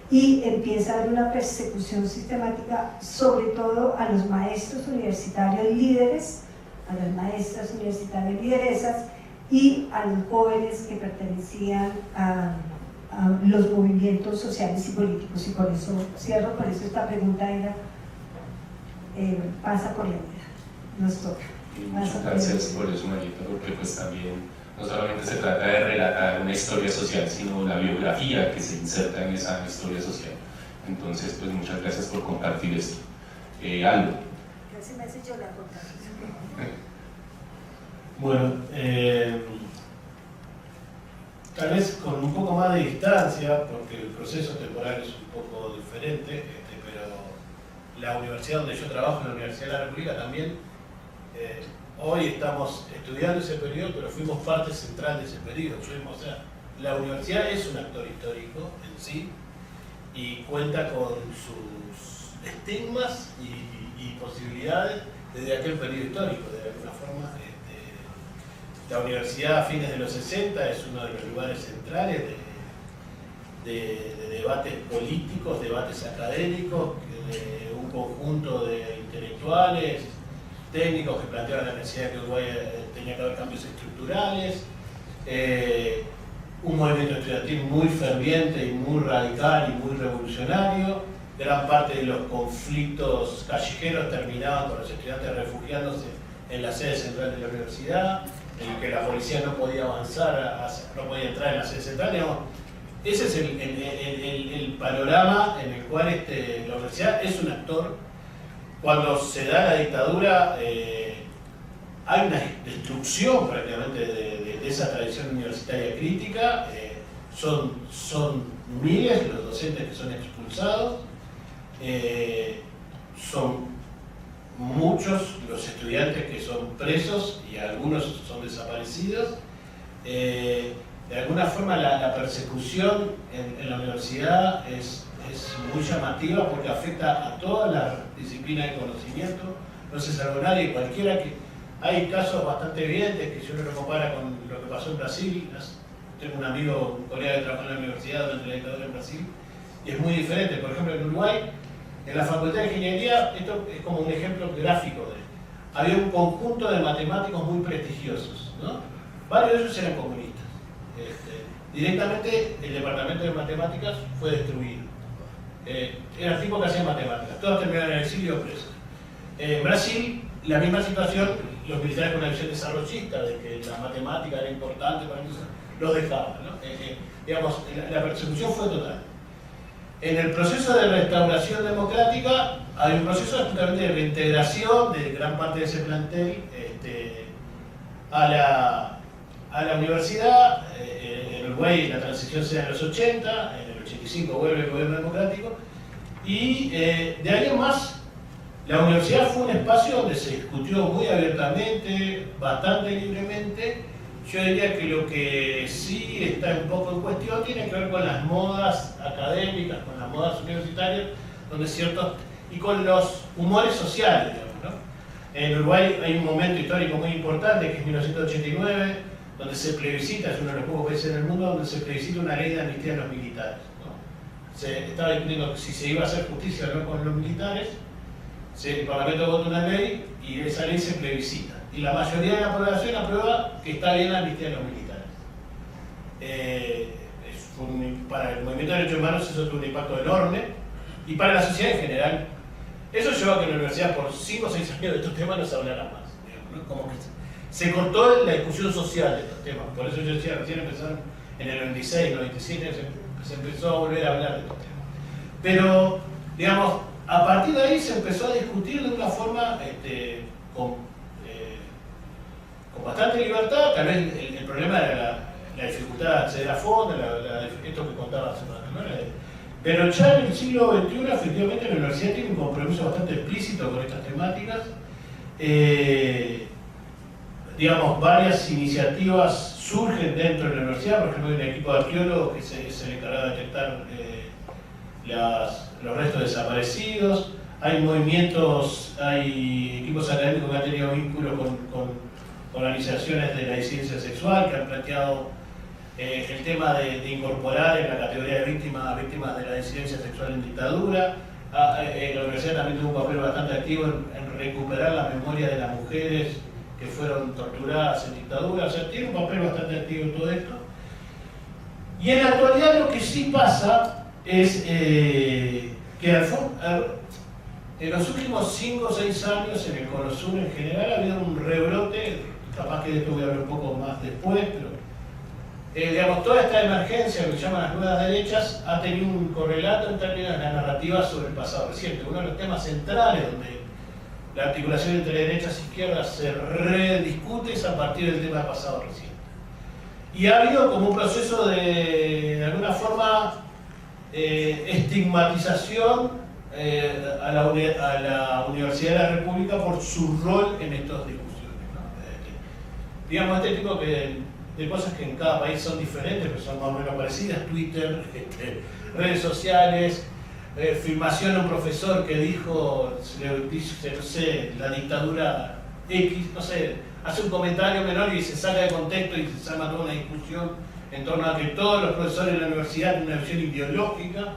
y empieza a haber una persecución sistemática, sobre todo a los maestros universitarios líderes, a las maestras universitarias lideresas y a los jóvenes que pertenecían a los movimientos sociales y políticos. Y por eso cierro, por eso esta pregunta era, pasa por la vida, nos toca. Y muchas gracias por eso, Marita, porque pues también no solamente se trata de relatar una historia social, sino la biografía que se inserta en esa historia social. Entonces, pues muchas gracias por compartir esto. Aldo. Casi me hace llorar por tanto. Bueno, tal vez con un poco más de distancia, porque el proceso temporal es un poco diferente, pero la universidad donde yo trabajo, en la Universidad de la República también, hoy estamos estudiando ese periodo, pero fuimos parte central de ese periodo. O sea, la universidad es un actor histórico en sí y cuenta con sus estigmas y posibilidades desde aquel periodo histórico. De alguna forma, la universidad a fines de los 60 es uno de los lugares centrales de debates políticos, debates académicos, de un conjunto de intelectuales, técnicos que planteaban la necesidad de que Uruguay tenía que haber cambios estructurales, un movimiento estudiantil muy ferviente y muy radical y muy revolucionario. Gran parte de los conflictos callejeros terminaban con los estudiantes refugiándose en la sede central de la universidad, en que la policía no podía avanzar, no podía entrar en la sede central, digamos. Ese es el panorama en el cual la universidad es un actor. Cuando se da la dictadura, hay una destrucción prácticamente de esa tradición universitaria crítica. Son miles los docentes que son expulsados, son muchos los estudiantes que son presos y algunos son desaparecidos. De alguna forma la persecución en la universidad es muy llamativa porque afecta a todas las disciplinas de conocimiento. No se salva nadie, cualquiera que... Hay casos bastante evidentes que si uno lo compara con lo que pasó en Brasil. Tengo un amigo, un colega que trabajó en la universidad durante la dictadura en Brasil, y es muy diferente. Por ejemplo, en Uruguay, en la Facultad de Ingeniería, esto es como un ejemplo gráfico había un conjunto de matemáticos muy prestigiosos, ¿no? Varios de ellos eran comunistas. Directamente el departamento de matemáticas fue destruido. Eran tipos que hacían matemáticas, todos terminaron en el exilio presos. En Brasil, la misma situación, los militares con una visión desarrollista de que la matemática era importante para ellos, los dejaban, ¿no? Digamos, la persecución fue total. En el proceso de restauración democrática hay un proceso justamente de reintegración de gran parte de ese plantel a la universidad. En Uruguay la transición se da en los 80, en el 85 vuelve el gobierno democrático, y de ahí en más la universidad fue un espacio donde se discutió muy abiertamente, bastante libremente. Yo diría que lo que sí está un poco en cuestión tiene que ver con las modas académicas, con las modas universitarias, donde y con los humores sociales, digamos, ¿no? En Uruguay hay un momento histórico muy importante, que es 1989, donde se plebiscita, es uno de los pocos países en el mundo donde se plebiscita una ley de amnistía a los militares, ¿no? Se estaba discutiendo si se iba a hacer justicia o no con los militares. El Parlamento vota una ley y esa ley se plebiscita. Y la mayoría de la población aprueba que está bien la amnistía a los militares. Para el movimiento de derechos humanos eso tuvo un impacto enorme, y para la sociedad en general. Eso llevó a que en la universidad por 5 o 6 años de estos temas no se hablara más, digamos, ¿no? Como que se cortó la discusión social de estos temas. Por eso yo decía, recién empezaron en el 96, 97, se empezó a volver a hablar de estos temas. Pero, digamos, a partir de ahí se empezó a discutir de una forma con bastante libertad. Tal vez el problema era la dificultad de acceder a fondos, esto que contaba hace rato, ¿no? Pero ya en el siglo XXI, efectivamente, la universidad tiene un compromiso bastante explícito con estas temáticas. Digamos, varias iniciativas surgen dentro de la universidad. Por ejemplo, hay un equipo de arqueólogos que se le encarga de detectar los restos desaparecidos. Hay movimientos, hay equipos académicos que han tenido vínculos con organizaciones de la disidencia sexual, que han planteado el tema de incorporar en la categoría de víctimas de la disidencia sexual en dictadura. La universidad también tuvo un papel bastante activo en recuperar la memoria de las mujeres que fueron torturadas en dictadura. O sea, tiene un papel bastante activo en todo esto. Y en la actualidad lo que sí pasa es que en los últimos 5 o 6 años en el Cono Sur en general ha habido un rebrote, capaz que de esto voy a hablar un poco más después, pero digamos, toda esta emergencia, lo que llaman las nuevas derechas, ha tenido un correlato en términos de la narrativa sobre el pasado reciente. Uno de los temas centrales donde la articulación entre derechas e izquierdas se rediscute es a partir del tema del pasado reciente. Y ha habido como un proceso de alguna forma, estigmatización a la Universidad de la República por su rol en estas discusiones, ¿no? Digamos, este tipo de cosas que en cada país son diferentes, pero son más o menos parecidas: Twitter, redes sociales, filmación a un profesor que dijo, no sé, la dictadura X, no sé, hace un comentario menor y se saca de contexto y se arma toda una discusión en torno a que todos los profesores de la universidad tienen una visión ideológica.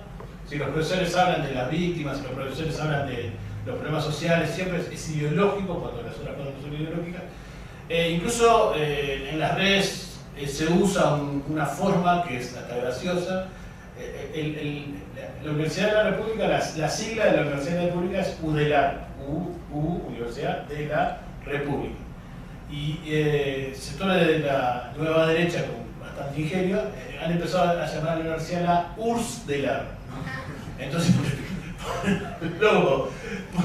Si los profesores hablan de las víctimas, si los profesores hablan de los problemas sociales, siempre es ideológico, cuando las otras cosas no son ideológicas. Incluso en las redes se usa una forma que es hasta graciosa. La Universidad de la República, la sigla de la Universidad de la República es UDELAR, Universidad de la República. Y sectores de la nueva derecha con bastante ingenio han empezado a llamar a la universidad la URSS-DELAR. Entonces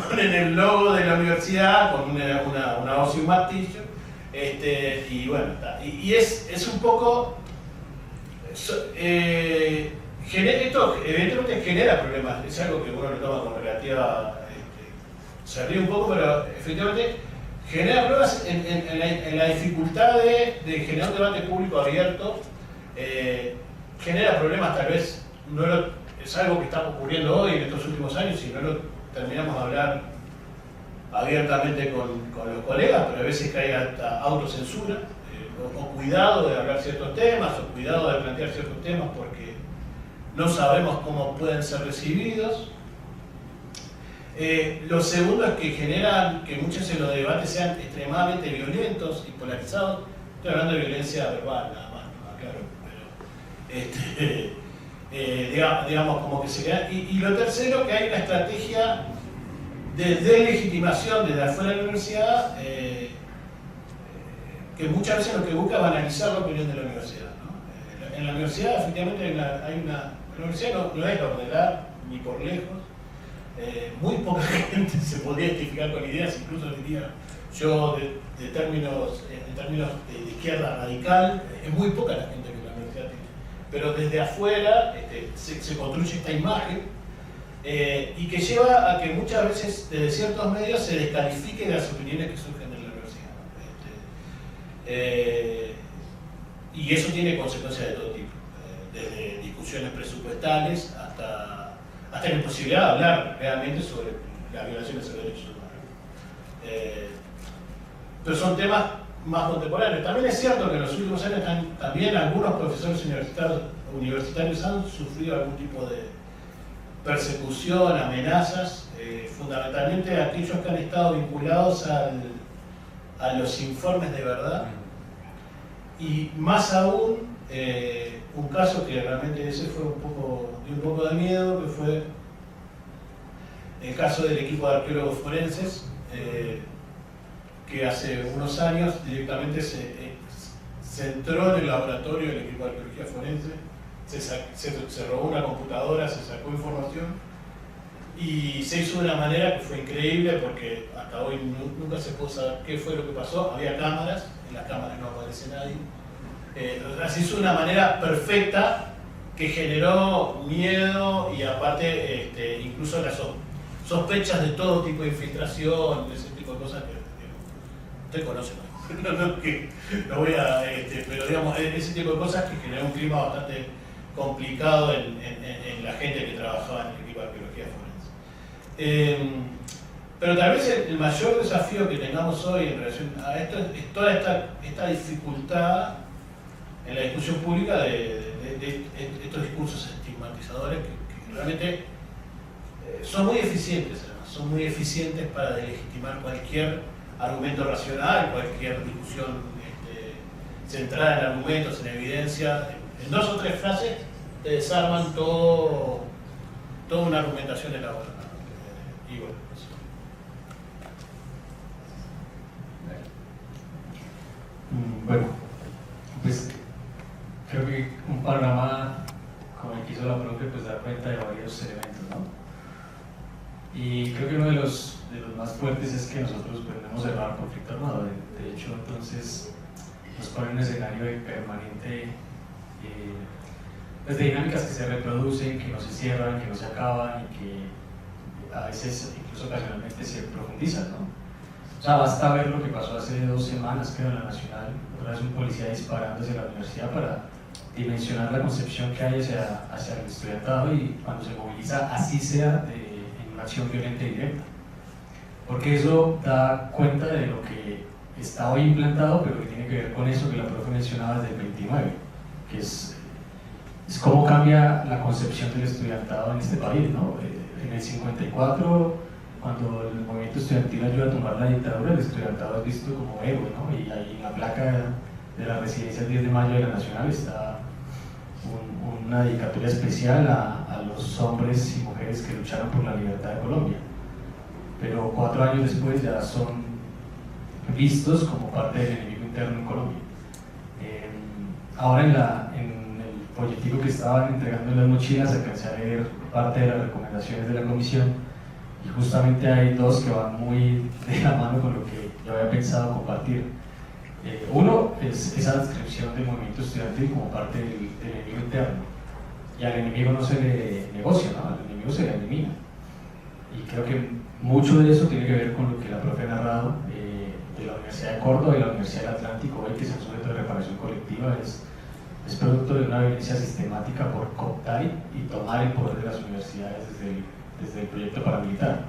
ponen el logo de la universidad con una hoz y un martillo, y bueno, está. Y es un poco... esto evidentemente genera problemas, es algo que uno lo toma con relativa... se ríe un poco, pero efectivamente genera problemas en la dificultad de generar un debate público abierto. Genera problemas, tal vez, es algo que está ocurriendo hoy en estos últimos años y no lo terminamos de hablar abiertamente con los colegas, pero a veces que hay hasta autocensura, o cuidado de hablar ciertos temas, o cuidado de plantear ciertos temas porque no sabemos cómo pueden ser recibidos. Lo segundo es que generan que muchos de los debates sean extremadamente violentos y polarizados. Estoy hablando de violencia verbal nada más, ¿no? Claro, pero digamos como que se queda. Y lo tercero, que hay una estrategia de deslegitimación desde afuera de la universidad, que muchas veces lo que busca es banalizar la opinión de la universidad, ¿no? En la universidad efectivamente la universidad no es la UDELAR, ni por lejos. Muy poca gente se podría identificar con ideas, incluso diría yo en términos de izquierda radical, es muy poca la gente que la universidad tiene. Pero desde afuera se construye esta imagen y que lleva a que muchas veces desde ciertos medios se descalifiquen las opiniones que surgen de la universidad. Y eso tiene consecuencias de todo tipo, desde discusiones presupuestales hasta la imposibilidad de hablar realmente sobre las violaciones de los derechos humanos. Pero son temas más contemporáneos. También es cierto que en los últimos años también algunos profesores universitarios han sufrido algún tipo de persecución, amenazas, fundamentalmente aquellos que han estado vinculados a los informes de verdad. Y más aún, un caso que realmente ese fue un poco de miedo, que fue el caso del equipo de arqueólogos forenses, que hace unos años directamente se entró en el laboratorio del equipo de arqueología forense, se robó una computadora, se sacó información y se hizo de una manera que fue increíble porque hasta hoy nunca se pudo saber qué fue lo que pasó. Había cámaras, en las cámaras no aparece nadie. Se hizo de una manera perfecta que generó miedo y aparte incluso las sospechas de todo tipo de infiltración, de ese tipo de cosas que usted conoce. No voy a, pero digamos, ese tipo de cosas que generó un clima bastante complicado en la gente que trabajaba en el equipo de arqueología forense. Pero tal vez el mayor desafío que tengamos hoy en relación a esto es toda esta dificultad en la discusión pública de estos discursos estigmatizadores que realmente son muy eficientes, además, son muy eficientes para delegitimar cualquier argumento racional, cualquier discusión centrada en argumentos, en evidencia. En 2 o 3 frases te desarman toda una argumentación elaborada. Y bueno, eso. Bueno, pues creo que un panorama como el que hizo la profe pues da cuenta de varios elementos, ¿no? Y creo que uno de los más fuertes es que nosotros pues, no hemos cerrado el conflicto armado. De hecho, entonces nos pone un escenario de permanente pues, de dinámicas que se reproducen, que no se cierran, que no se acaban y que a veces, incluso ocasionalmente, se profundizan, ¿no? O sea, basta ver lo que pasó hace 2 semanas, creo, en la Nacional, otra vez un policía disparando hacia la universidad para dimensionar la concepción que hay hacia el estudiantado y cuando se moviliza, así sea en una acción violenta y directa. Porque eso da cuenta de lo que está hoy implantado, pero que tiene que ver con eso que la profe mencionaba desde el 29, que es cómo cambia la concepción del estudiantado en este país, ¿no? En el 54, cuando el movimiento estudiantil ayuda a tumbar la dictadura, el estudiantado es visto como héroe, ¿no? Y ahí en la placa de la residencia 10 de mayo de la Nacional está una dedicatoria especial a los hombres y mujeres que lucharon por la libertad de Colombia. Pero 4 años después ya son vistos como parte del enemigo interno en Colombia. Ahora en el folletico que estaban entregando en las mochilas alcancé a leer parte de las recomendaciones de la comisión y justamente hay 2 que van muy de la mano con lo que yo había pensado compartir. Uno es esa descripción del movimiento estudiantil como parte del enemigo interno, y al enemigo no se le negocia, ¿no? Al enemigo se le elimina. Y creo que mucho de eso tiene que ver con lo que la profe ha narrado de la Universidad de Córdoba y la Universidad del Atlántico, hoy que es un sujeto de reparación colectiva, es producto de una violencia sistemática por cooptar y tomar el poder de las universidades desde el proyecto paramilitar.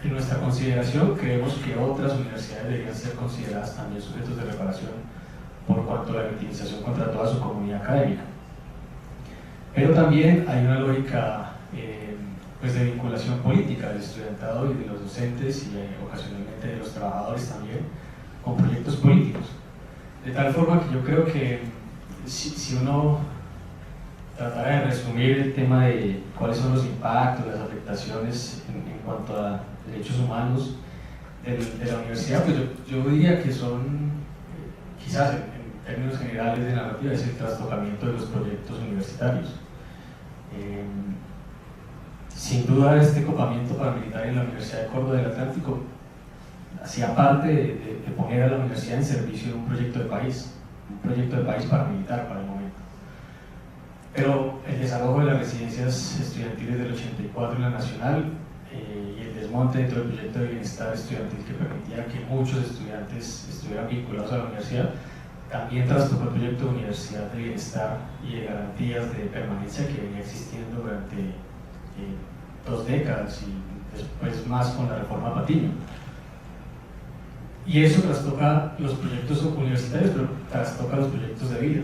En nuestra consideración, creemos que otras universidades deberían ser consideradas también sujetos de reparación por cuanto a la victimización contra toda su comunidad académica. Pero también hay una lógica pues de vinculación política del estudiantado y de los docentes y ocasionalmente de los trabajadores también con proyectos políticos. De tal forma que yo creo que si uno tratara de resumir el tema de cuáles son los impactos, las afectaciones en cuanto a derechos humanos de la universidad, pues yo diría que son, quizás en términos generales de narrativa, es el trastocamiento de los proyectos universitarios. Sin duda este copamiento paramilitar en la Universidad de Córdoba del Atlántico hacía parte de poner a la universidad en servicio de un proyecto de país paramilitar para el momento. Pero el desalojo de las residencias estudiantiles del 84 en la Nacional y el desmonte de todo el proyecto de bienestar estudiantil que permitía que muchos estudiantes estuvieran vinculados a la universidad, también trastocó el proyecto de Universidad de Bienestar y de Garantías de Permanencia que venía existiendo durante 2 décadas y después más con la reforma Patiño. Y eso trastoca los proyectos universitarios, pero trastoca los proyectos de vida.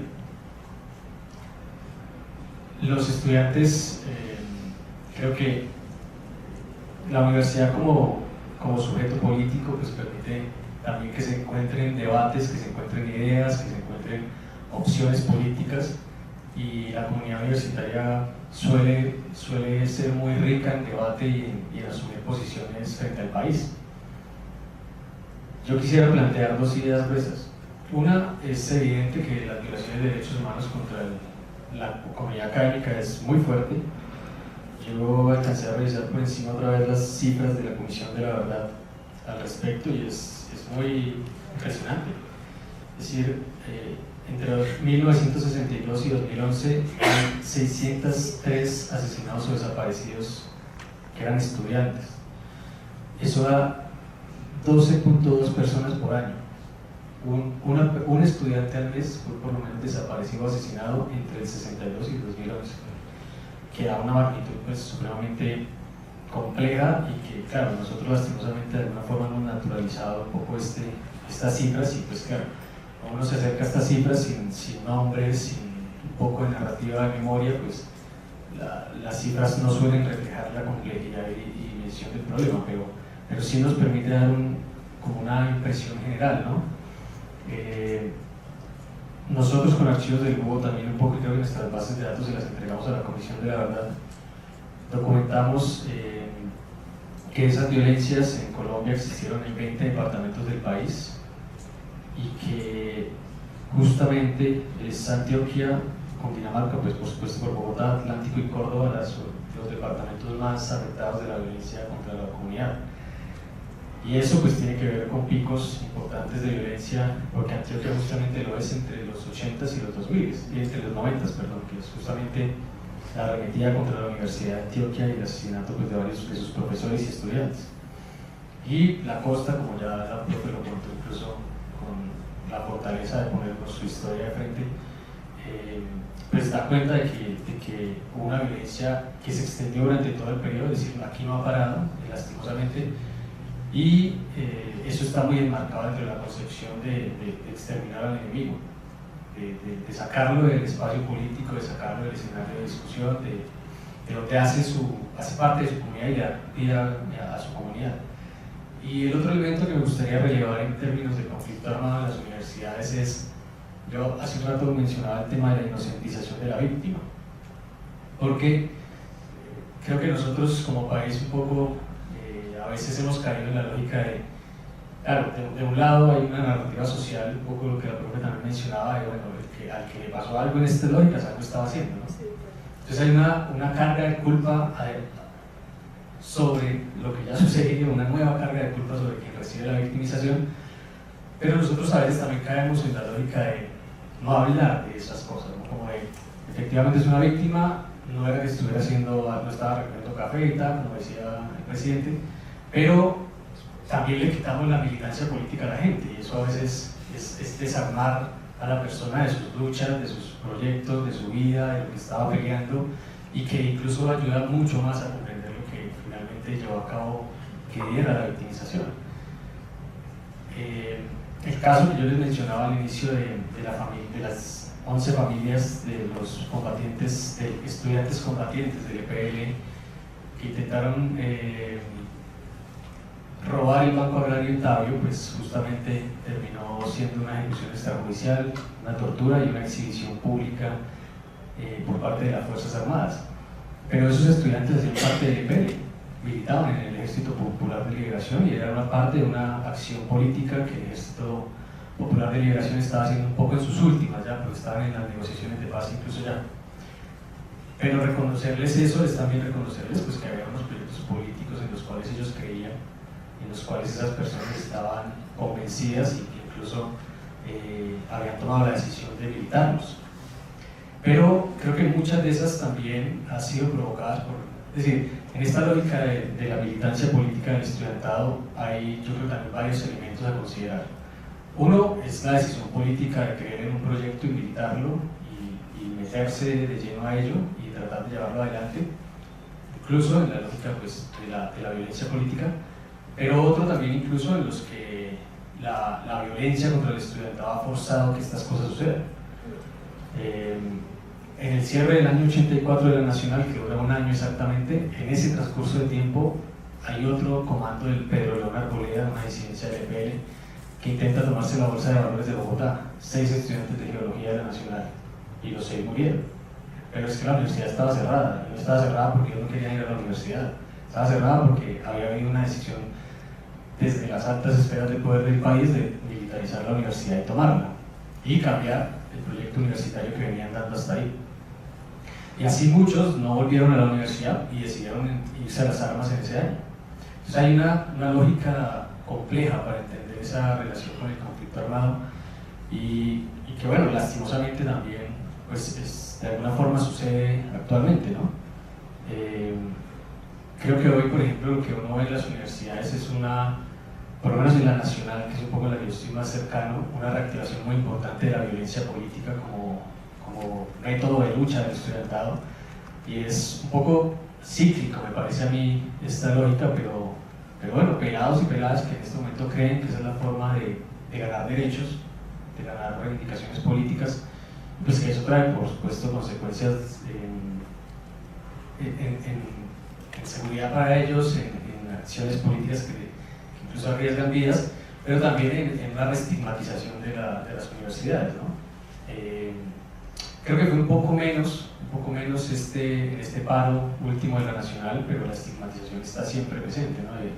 Los estudiantes, creo que la universidad como sujeto político pues permite también que se encuentren debates, que se encuentren ideas, que se encuentren opciones políticas, y la comunidad universitaria suele ser muy rica en debate y en asumir posiciones frente al país. Yo quisiera plantear 2 ideas gruesas. Una, es evidente que las violaciones de derechos humanos contra la comunidad académica es muy fuerte. Yo alcancé a revisar por encima otra vez las cifras de la Comisión de la Verdad al respecto y es muy impresionante. Es decir, entre 1962 y 2011 hay 603 asesinados o desaparecidos que eran estudiantes. Eso da 12.2 personas por año. Un estudiante al mes fue por lo menos desaparecido o asesinado entre el 62 y el 2011, que da una magnitud pues supremamente compleja y que, claro, nosotros lastimosamente de alguna forma hemos naturalizado un poco estas cifras, y pues claro, uno se acerca a estas cifras sin nombres, sin un poco de narrativa de memoria, pues las cifras no suelen reflejar la complejidad y dimensión del problema, pero sí nos permite dar como una impresión general, ¿no? Nosotros con archivos del Hugo también un poco, creo que nuestras bases de datos se las entregamos a la Comisión de la Verdad, documentamos que esas violencias en Colombia existieron en 20 departamentos del país y que justamente es Antioquia, Cundinamarca, pues por supuesto por Bogotá, Atlántico y Córdoba, los departamentos más afectados de la violencia contra la comunidad. Y eso pues tiene que ver con picos importantes de violencia, porque Antioquia justamente lo es entre los 80s y los 2000s, y entre los 90s, perdón, que es justamente la arremetida contra la Universidad de Antioquia y el asesinato pues, de varios de sus profesores y estudiantes. Y la costa, como ya la profe lo contó, incluso con la fortaleza de ponernos su historia de frente, pues da cuenta de que hubo una violencia que se extendió durante todo el periodo, es decir, aquí no ha parado, lastimosamente, y eso está muy enmarcado dentro de la concepción de exterminar al enemigo, de sacarlo del espacio político, de sacarlo del escenario de discusión, de lo que hace parte de su comunidad y dar vida a su comunidad. Y el otro elemento que me gustaría relevar en términos de conflicto armado en las universidades es, yo hace un rato mencionaba el tema de la inocentización de la víctima, porque creo que nosotros como país un poco a veces hemos caído en la lógica de, claro, de un lado hay una narrativa social, un poco lo que la profe también mencionaba, de bueno, al que le pasó algo en esta lógica, algo estaba haciendo, ¿no? Entonces hay una carga de culpa sobre lo que ya sucedió, una nueva carga de culpa sobre quien recibe la victimización, pero nosotros a veces también caemos en la lógica de no hablar de esas cosas, ¿no? Como de, efectivamente es una víctima, no era que estuviera no estaba recogiendo café y tal, como decía el presidente, pero también le quitamos la militancia política a la gente, y eso a veces es desarmar a la persona de sus luchas, de sus proyectos, de su vida, de lo que estaba peleando, y que incluso ayuda mucho más a comprender lo que finalmente llevó a cabo que era la victimización. El caso que yo les mencionaba al inicio de las 11 familias de los combatientes, de estudiantes combatientes del EPL que intentaron robar el Banco Agrario Tabio, pues justamente terminó siendo una ejecución extrajudicial, una tortura y una exhibición pública por parte de las Fuerzas Armadas. Pero esos estudiantes hacían parte del EPL, militaban en el Ejército Popular de Liberación y era una parte de una acción política que el Ejército Popular de Liberación estaba haciendo un poco en sus últimas, ya, porque estaban en las negociaciones de paz incluso ya. pero reconocerles eso es también reconocerles pues, que había unos proyectos políticos en los cuales ellos creían, en los cuales esas personas estaban convencidas y que incluso habían tomado la decisión de militarlos. Pero creo que muchas de esas también han sido provocadas por, es decir, en esta lógica de la militancia política del estudiantado hay, yo creo, también varios elementos a considerar. Uno es la decisión política de creer en un proyecto y militarlo y meterse de lleno a ello y tratar de llevarlo adelante, incluso en la lógica pues, de la violencia política, pero otro también incluso en los que la violencia contra el estudiantado ha forzado que estas cosas sucedan. En el cierre del año 84 de la Nacional, que dura un año exactamente, en ese transcurso de tiempo hay otro comando del Pedro León Arboleda, una disidencia del EPL, que intenta tomarse la bolsa de valores de Bogotá. 6 estudiantes de geología de la Nacional y los 6 murieron. Pero es que la universidad estaba cerrada, y no estaba cerrada porque ellos no querían ir a la universidad, estaba cerrada porque había habido una decisión desde las altas esferas del poder del país de militarizar la universidad y tomarla y cambiar el proyecto universitario que venían dando hasta ahí. Y así muchos no volvieron a la universidad y decidieron irse a las armas en ese año. Entonces hay una lógica compleja para entender esa relación con el conflicto armado y que bueno, lastimosamente también pues de alguna forma sucede actualmente, ¿no? Creo que hoy, por ejemplo, lo que uno ve en las universidades es por lo menos en la Nacional, que es un poco la que yo estoy más cercano, una reactivación muy importante de la violencia política como método de lucha del estudiantado, y es un poco cíclico, me parece a mí, esta lógica, pero bueno, pelados y peladas que en este momento creen que esa es la forma de ganar derechos, de ganar reivindicaciones políticas, pues que eso trae, por supuesto, consecuencias en seguridad para ellos, en acciones políticas que incluso arriesgan vidas, pero también en una reestigmatización de las universidades, ¿no? Creo que fue un poco menos en este paro último de la Nacional, pero la estigmatización está siempre presente, ¿no? De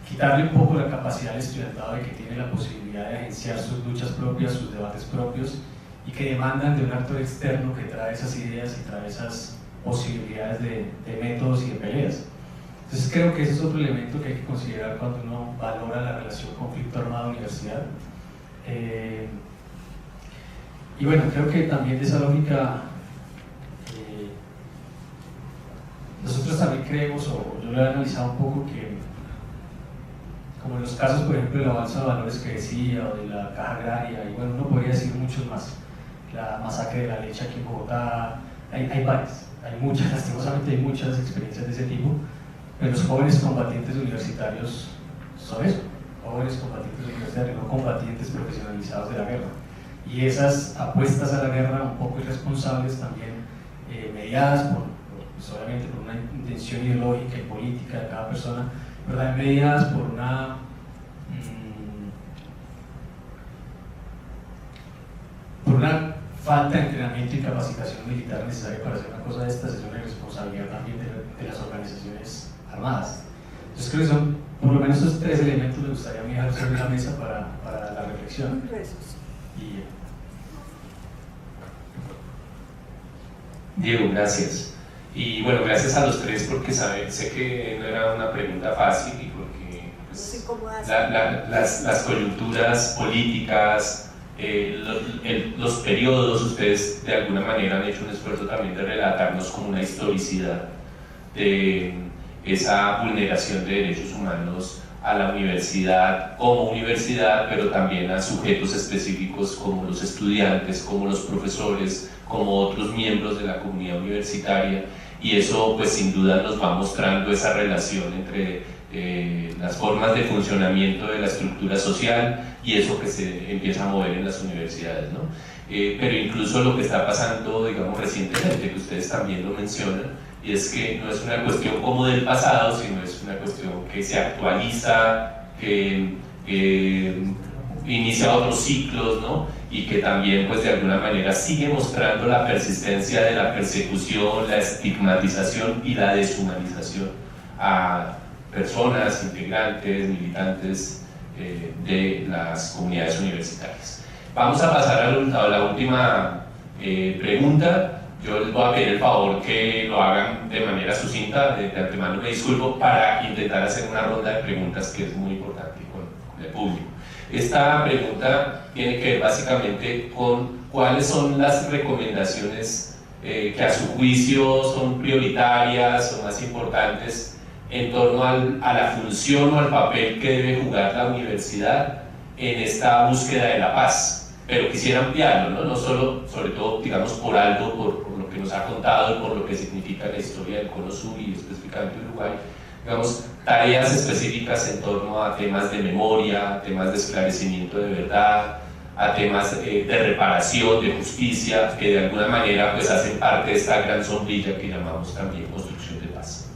quitarle un poco la capacidad al estudiantado de que tiene la posibilidad de agenciar sus luchas propias, sus debates propios, y que demandan de un actor externo que trae esas ideas y trae esas posibilidades de métodos y de peleas. Entonces creo que ese es otro elemento que hay que considerar cuando uno valora la relación conflicto armado-universidad. Y bueno, creo que también de esa lógica nosotros también creemos, o yo lo he analizado un poco, que como en los casos, por ejemplo, de la bolsa de valores que decía, o de la caja agraria, y bueno, uno podría decir muchos más, la masacre de la leche aquí en Bogotá, hay varias, hay muchas, lastimosamente hay muchas experiencias de ese tipo, pero los jóvenes combatientes universitarios son eso, jóvenes combatientes universitarios, no combatientes profesionalizados de la guerra. Y esas apuestas a la guerra un poco irresponsables también, mediadas pues obviamente por una intención ideológica y política de cada persona, pero también mediadas por una falta de entrenamiento y capacitación militar necesaria para hacer una cosa de estas, es una irresponsabilidad también de las organizaciones armadas. Entonces creo que son por lo menos esos 3 elementos me gustaría a mí dejar sobre la mesa para la reflexión. Diego, gracias. Y bueno, gracias a los 3 porque sé que no era una pregunta fácil y porque pues, las coyunturas políticas, los periodos, ustedes de alguna manera han hecho un esfuerzo también de relatarnos como una historicidad de esa vulneración de derechos humanos a la universidad como universidad, pero también a sujetos específicos como los estudiantes, como los profesores, como otros miembros de la comunidad universitaria, y eso pues sin duda nos va mostrando esa relación entre las formas de funcionamiento de la estructura social y eso que se empieza a mover en las universidades, ¿no? Pero incluso lo que está pasando, digamos, recientemente, que ustedes también lo mencionan, y es que no es una cuestión como del pasado, sino es una cuestión que se actualiza, que inicia otros ciclos, ¿no? Y que también pues de alguna manera sigue mostrando la persistencia de la persecución, la estigmatización y la deshumanización a personas, integrantes, militantes de las comunidades universitarias. Vamos a pasar a la última pregunta. Yo les voy a pedir el favor que lo hagan de manera sucinta, de antemano me disculpo, para intentar hacer una ronda de preguntas que es muy importante con el público. Esta pregunta tiene que ver básicamente con cuáles son las recomendaciones que a su juicio son prioritarias o más importantes en torno a la función o al papel que debe jugar la universidad en esta búsqueda de la paz. Pero quisiera ampliarlo, no solo, sobre todo, digamos, por algo, por lo que nos ha contado y por lo que significa la historia del Cono Sur y específicamente Uruguay, digamos, tareas específicas en torno a temas de memoria, temas de esclarecimiento de verdad, a temas de reparación, de justicia, que de alguna manera pues hacen parte de esta gran sombrilla que llamamos también construcción de paz.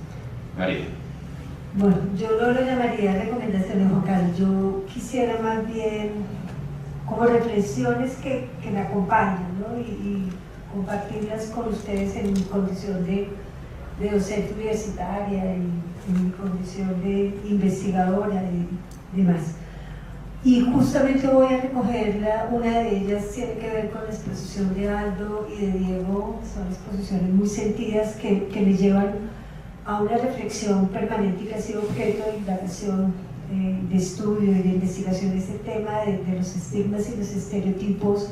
María. Bueno, yo no lo llamaría recomendaciones, Juan Carlos. Yo quisiera más bien como reflexiones que me acompañan, ¿no? y compartirlas con ustedes en mi condición de docente universitaria, en mi condición de investigadora y demás. Y justamente voy a recogerla, una de ellas tiene que ver con la exposición de Aldo y de Diego, son exposiciones muy sentidas que me llevan a una reflexión permanente y que ha sido objeto de indagación, de estudio y de investigación de este tema de los estigmas y los estereotipos,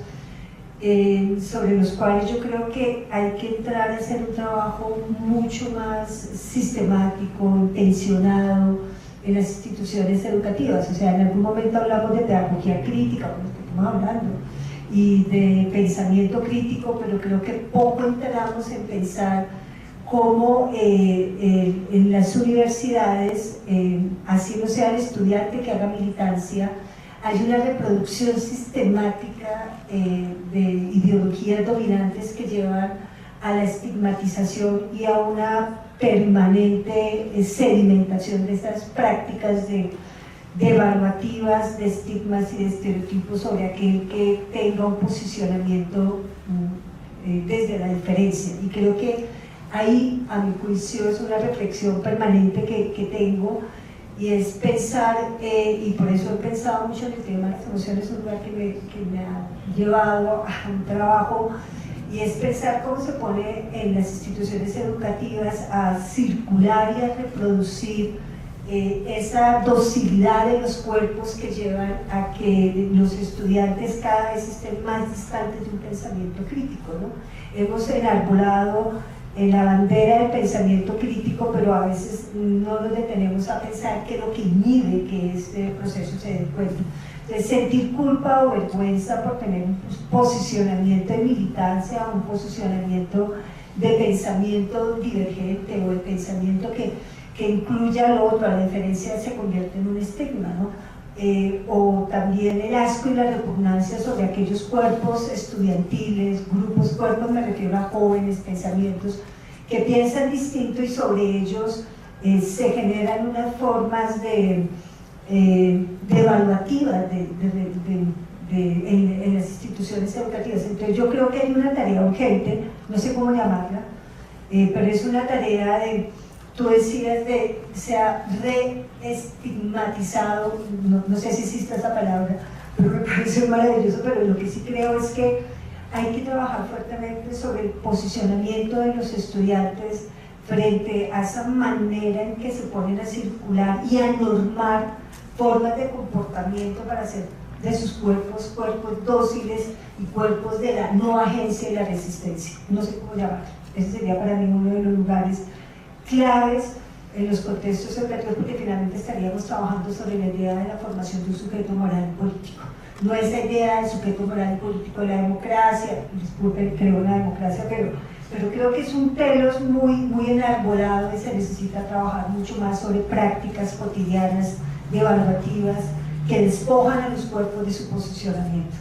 sobre los cuales yo creo que hay que entrar a hacer un trabajo mucho más sistemático, intencionado en las instituciones educativas. O sea, en algún momento hablamos de pedagogía crítica, como estamos hablando, y de pensamiento crítico, pero creo que poco entramos en pensar cómo en las universidades, así no sea el estudiante que haga militancia, hay una reproducción sistemática de ideologías dominantes que llevan a la estigmatización y a una permanente sedimentación de estas prácticas de evaluativas, de estigmas y de estereotipos sobre aquel que tenga un posicionamiento desde la diferencia. Y creo que ahí, a mi juicio, es una reflexión permanente que tengo, y es pensar, y por eso he pensado mucho en el tema de las emociones, un lugar que me ha llevado a un trabajo, y es pensar cómo se pone en las instituciones educativas a circular y a reproducir esa docilidad de los cuerpos que llevan a que los estudiantes cada vez estén más distantes de un pensamiento crítico, ¿no? Hemos enarbolado en la bandera del pensamiento crítico, pero a veces no nos detenemos a pensar qué es lo que inhibe que este proceso se dé cuenta. Entonces, sentir culpa o vergüenza por tener un posicionamiento de militancia, un posicionamiento de pensamiento divergente o de pensamiento que incluya al otro, a la diferencia se convierte en un estigma, ¿no? O también el asco y la repugnancia sobre aquellos cuerpos estudiantiles, cuerpos me refiero a jóvenes, pensamientos que piensan distinto, y sobre ellos se generan unas formas de evaluativas en las instituciones educativas. Entonces yo creo que hay una tarea urgente, no sé cómo llamarla, pero es una tarea de, tú decías, se ha reestigmatizado, no sé si existe esa palabra, pero me parece maravilloso, pero lo que sí creo es que hay que trabajar fuertemente sobre el posicionamiento de los estudiantes frente a esa manera en que se ponen a circular y a normar formas de comportamiento para hacer de sus cuerpos dóciles y cuerpos de la no agencia y la resistencia. No sé cómo llamarlo. Ese sería para mí uno de los lugares claves en los contextos educativos, porque finalmente estaríamos trabajando sobre la idea de la formación de un sujeto moral y político. No esa idea del sujeto moral y político de la democracia, disculpen, creo en la democracia, pero creo que es un telos muy enarbolado y se necesita trabajar mucho más sobre prácticas cotidianas, evaluativas, que despojan a los cuerpos de su posicionamiento.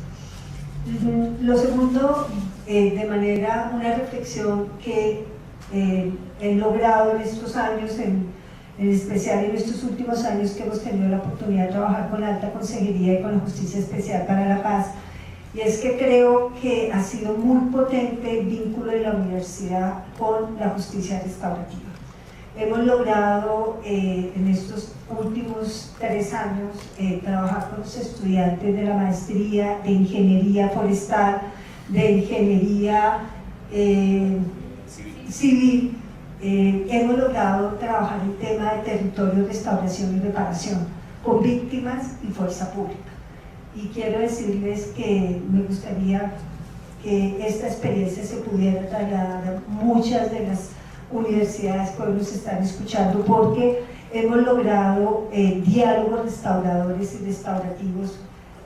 Lo segundo, de manera, una reflexión que he logrado en estos años, en especial en estos últimos años que hemos tenido la oportunidad de trabajar con la Alta Consejería y con la Justicia Especial para la Paz, y es que creo que ha sido muy potente el vínculo de la universidad con la justicia restaurativa. Hemos logrado en estos últimos 3 años trabajar con los estudiantes de la maestría de ingeniería forestal, de ingeniería civil, hemos logrado trabajar el tema de territorio, restauración y reparación con víctimas y fuerza pública. Y quiero decirles que me gustaría que esta experiencia se pudiera trasladar a muchas de las universidades que hoy nos están escuchando, porque hemos logrado diálogos restauradores y restaurativos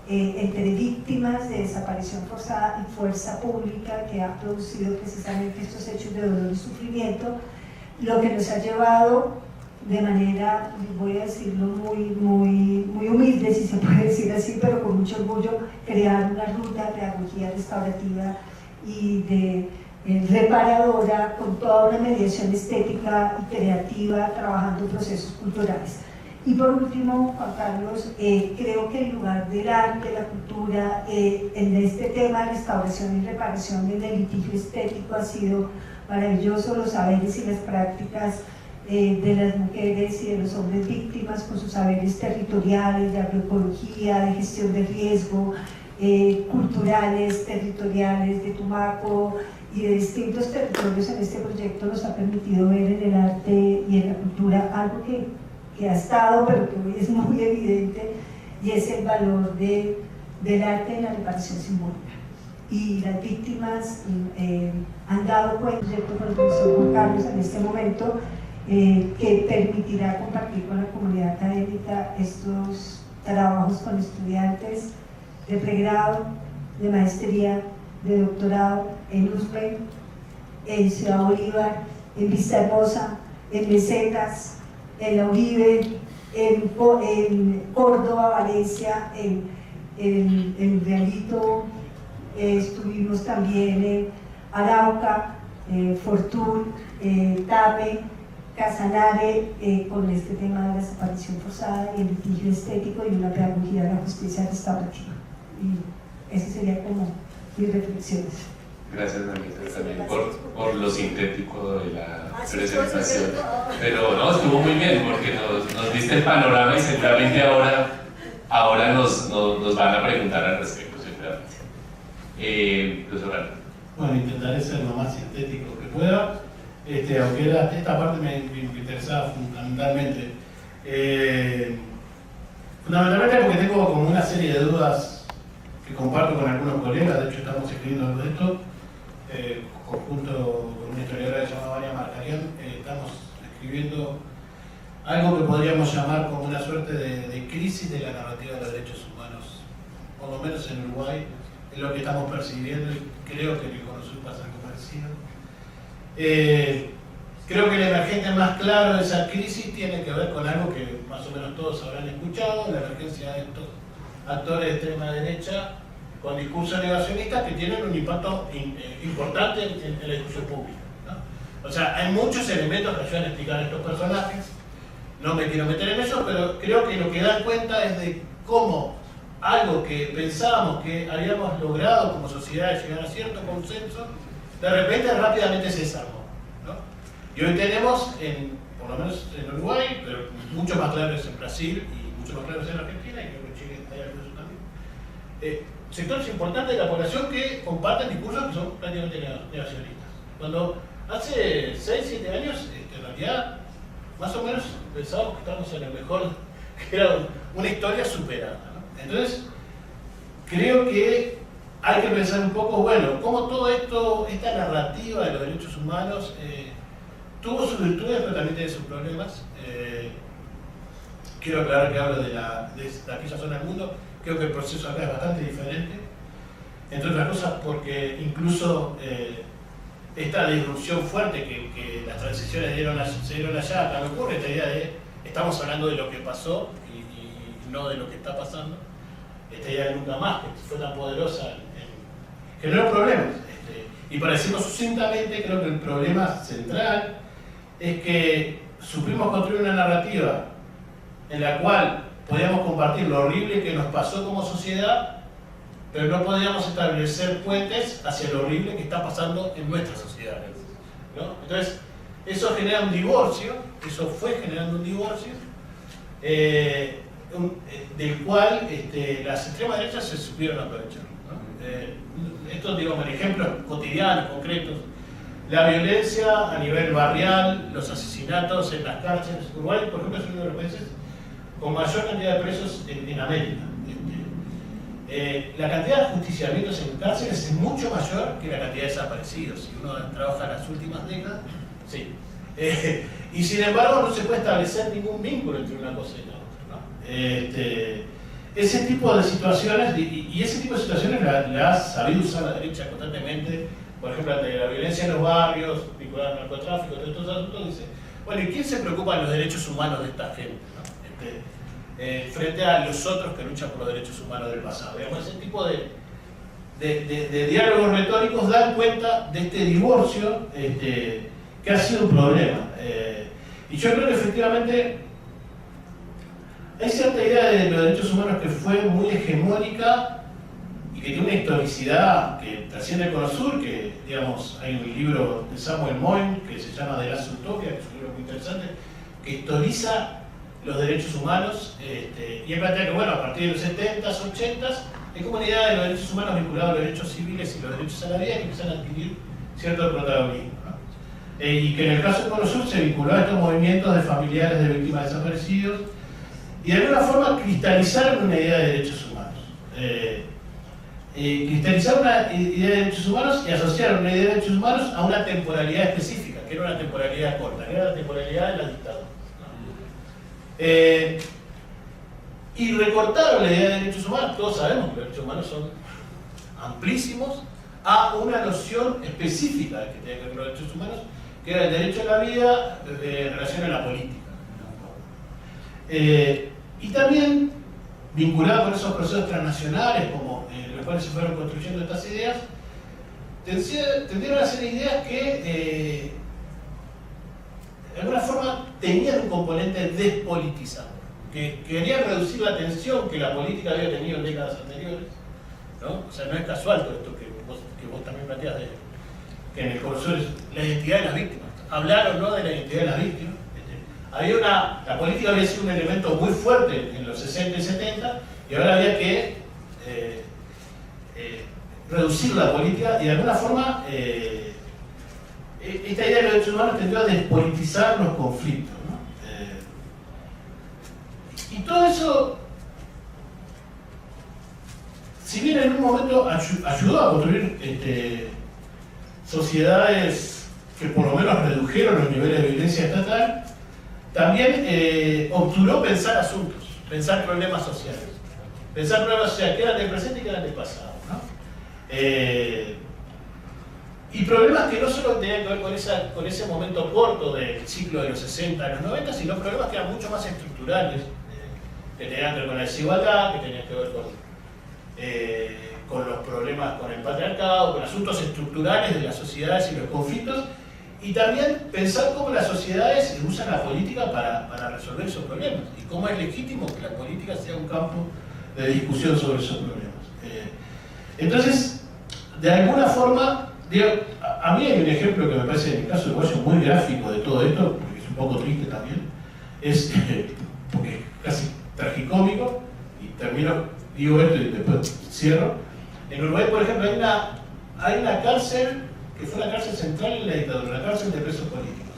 entre víctimas de desaparición forzada y fuerza pública, que ha producido precisamente estos hechos de dolor y sufrimiento, lo que nos ha llevado de manera, voy a decirlo, muy humilde, si se puede decir así, pero con mucho orgullo, crear una ruta de pedagogía restaurativa y reparadora, con toda una mediación estética y creativa, trabajando en procesos culturales. Y por último, Juan Carlos, creo que el lugar del arte, la cultura, en este tema de restauración y reparación del litigio estético ha sido maravilloso. Los saberes y las prácticas de las mujeres y de los hombres víctimas, con sus saberes territoriales, de agroecología, de gestión de riesgo, culturales, territoriales, de Tumaco y de distintos territorios en este proyecto, nos ha permitido ver en el arte y en la cultura algo que ha estado, pero que hoy es muy evidente, y es el valor del arte en la reparación simbólica. Y las víctimas han dado cuenta del proyecto con el profesor Juan Carlos en este momento, que permitirá compartir con la comunidad académica estos trabajos con estudiantes de pregrado, de maestría, de doctorado en USPE, en Ciudad Bolívar, en Vista Hermosa, en Mesetas, en La Uribe, en Córdoba, Valencia, en Realito, estuvimos también en Arauca, Fortún, Tape, Casanare, con este tema de la desaparición forzada y el litigio estético y una pedagogía de la justicia restaurativa. Y eso sería como mis reflexiones. Gracias, Margarita, también por lo sintético de la presentación. Pero no, estuvo muy bien porque nos diste el panorama y seguramente ahora nos van a preguntar al respecto, seguramente. Profesor. Bueno, intentaré ser lo más sintético que pueda, aunque esta parte me interesaba fundamentalmente. Fundamentalmente porque tengo como una serie de dudas que comparto con algunos colegas. De hecho estamos escribiendo algo de esto, conjunto con una historiadora que se llama Vania Marcarian, estamos escribiendo algo que podríamos llamar como una suerte de crisis de la narrativa de los derechos humanos, por lo menos en Uruguay, es lo que estamos percibiendo, y creo que en el Cono Sur pasa algo parecido. Creo que el emergente más claro de esa crisis tiene que ver con algo que más o menos todos habrán escuchado, la emergencia de estos actores de extrema derecha con discursos negacionistas que tienen un impacto importante en la discusión pública, ¿no? O sea, hay muchos elementos que ayudan a explicar a estos personajes, no me quiero meter en eso, pero creo que lo que dan cuenta es de cómo algo que pensábamos que habíamos logrado como sociedad llegar a cierto consenso, de repente rápidamente se desarmó, ¿no? Y hoy tenemos, por lo menos en Uruguay, pero mucho más claro es en Brasil y mucho más claro es en Argentina, y creo que en Chile hay algo de eso también, sectores importantes de la población que comparten discursos que son prácticamente negacionistas. Cuando hace 6, 7 años, en realidad, más o menos pensábamos que estábamos en el mejor, que era una historia superada, ¿no? Entonces, creo que hay que pensar un poco, bueno, cómo todo esto, esta narrativa de los derechos humanos, tuvo sus virtudes, pero también tiene sus problemas. Quiero aclarar que hablo de aquella zona del mundo. Creo que el proceso acá es bastante diferente, entre otras cosas porque incluso esta disrupción fuerte que las transiciones se dieron allá, acá me ocurre esta idea de estamos hablando de lo que pasó y no de lo que está pasando, esta idea de nunca más, que fue tan poderosa, generó problemas. Y para decirlo sucintamente, creo que el problema central es que supimos construir una narrativa en la cual podíamos compartir lo horrible que nos pasó como sociedad, pero no podíamos establecer puentes hacia lo horrible que está pasando en nuestras sociedades, ¿no? Entonces, eso genera un divorcio, eso fue generando un divorcio, del cual las extremas derechas se supieron aprovechar, ¿no? Estos, digamos, ejemplos cotidianos, concretos, la violencia a nivel barrial, los asesinatos en las cárceles. Uruguay, por ejemplo, es uno de los países con mayor cantidad de presos en América. La cantidad de ajusticiamientos en cárceles es mucho mayor que la cantidad de desaparecidos. Si uno trabaja las últimas décadas, sí. Y sin embargo no se puede establecer ningún vínculo entre una cosa y la otra, ¿no? Ese tipo de situaciones, y ese tipo de situaciones la ha sabido usar la derecha constantemente, por ejemplo, ante la violencia en los barrios, vinculada al narcotráfico, todos estos asuntos, dice, bueno, ¿y quién se preocupa de los derechos humanos de esta gente, ¿no? Frente a los otros que luchan por los derechos humanos del pasado? Digamos, ese tipo de diálogos retóricos dan cuenta de este divorcio que ha sido un problema. Y yo creo que efectivamente hay cierta idea de los derechos humanos que fue muy hegemónica y que tiene una historicidad que trasciende el Cono Sur, que, digamos, hay un libro de Samuel Moyn que se llama De la Utopia, que es un libro muy interesante, que historiza los derechos humanos, y él plantea que, bueno, a partir de los 70s, 80s, hay como una idea de los derechos humanos vinculados a los derechos civiles y los derechos a la vida que empiezan a adquirir cierto protagonismo, ¿no? Y que en el caso del Cono Sur se vinculó a estos movimientos de familiares de víctimas desaparecidos, y de alguna forma cristalizaron una idea de derechos humanos. Cristalizaron una idea de derechos humanos y asociaron una idea de derechos humanos a una temporalidad específica, que era una temporalidad corta, que era la temporalidad de la dictadura, ¿no? Y recortaron la idea de derechos humanos, todos sabemos que los derechos humanos son amplísimos, a una noción específica que tiene que ver con los derechos humanos, que era el derecho a la vida en relación a la política. Y también, vinculado con esos procesos transnacionales, como en los cuales se fueron construyendo estas ideas, tendieron a ser ideas que de alguna forma tenían un componente despolitizador, que querían reducir la tensión que la política había tenido en décadas anteriores, ¿no? O sea, no es casual todo esto que vos también planteás, que en el Cono Sur es la identidad de las víctimas. Hablar o no de la identidad de las víctimas. La política había sido un elemento muy fuerte en los 60 y 70, y ahora había que reducir la política, y de alguna forma esta idea de los derechos humanos tendió a despolitizar los conflictos, ¿no? Y todo eso, si bien en un momento ayudó a construir sociedades que por lo menos redujeron los niveles de violencia estatal, también obturó pensar asuntos, pensar problemas sociales. Pensar problemas sociales que eran del presente y que eran del pasado, ¿no? Y problemas que no solo tenían que ver con ese momento corto del ciclo de los 60 a los 90, sino problemas que eran mucho más estructurales, que tenían que ver con la desigualdad, que tenían que ver con los problemas con el patriarcado, con asuntos estructurales de las sociedades y los conflictos, y también pensar cómo las sociedades usan la política para resolver esos problemas, y cómo es legítimo que la política sea un campo de discusión sobre esos problemas. Entonces, de alguna forma, digo, a mí hay un ejemplo que me parece, en el caso de Uruguayo, muy gráfico de todo esto, porque es un poco triste también, porque es casi tragicómico, y digo esto y después cierro. En Uruguay, por ejemplo, hay una cárcel que fue la cárcel central en la dictadura, la cárcel de presos políticos.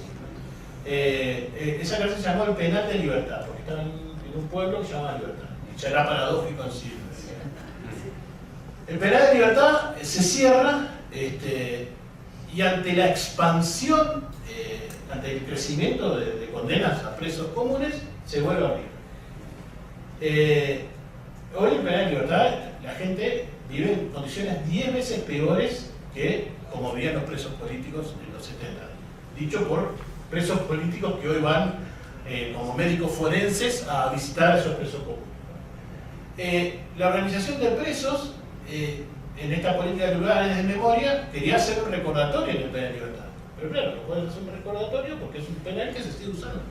Esa cárcel se llamó el Penal de Libertad, porque estaba en un pueblo que se llamaba Libertad. Y ya era paradójico en sí. El Penal de Libertad se cierra, y ante la expansión, ante el crecimiento de condenas a presos comunes, se vuelve a abrir. Hoy en el Penal de Libertad la gente vive en condiciones 10 veces peores que como vivían los presos políticos en los 70. Dicho por presos políticos que hoy van como médicos forenses a visitar a esos presos comunes. La organización de presos, en esta política de lugares de memoria, quería hacer un recordatorio en el Penal de Libertad. Pero claro, no pueden hacer un recordatorio porque es un penal que se sigue usando.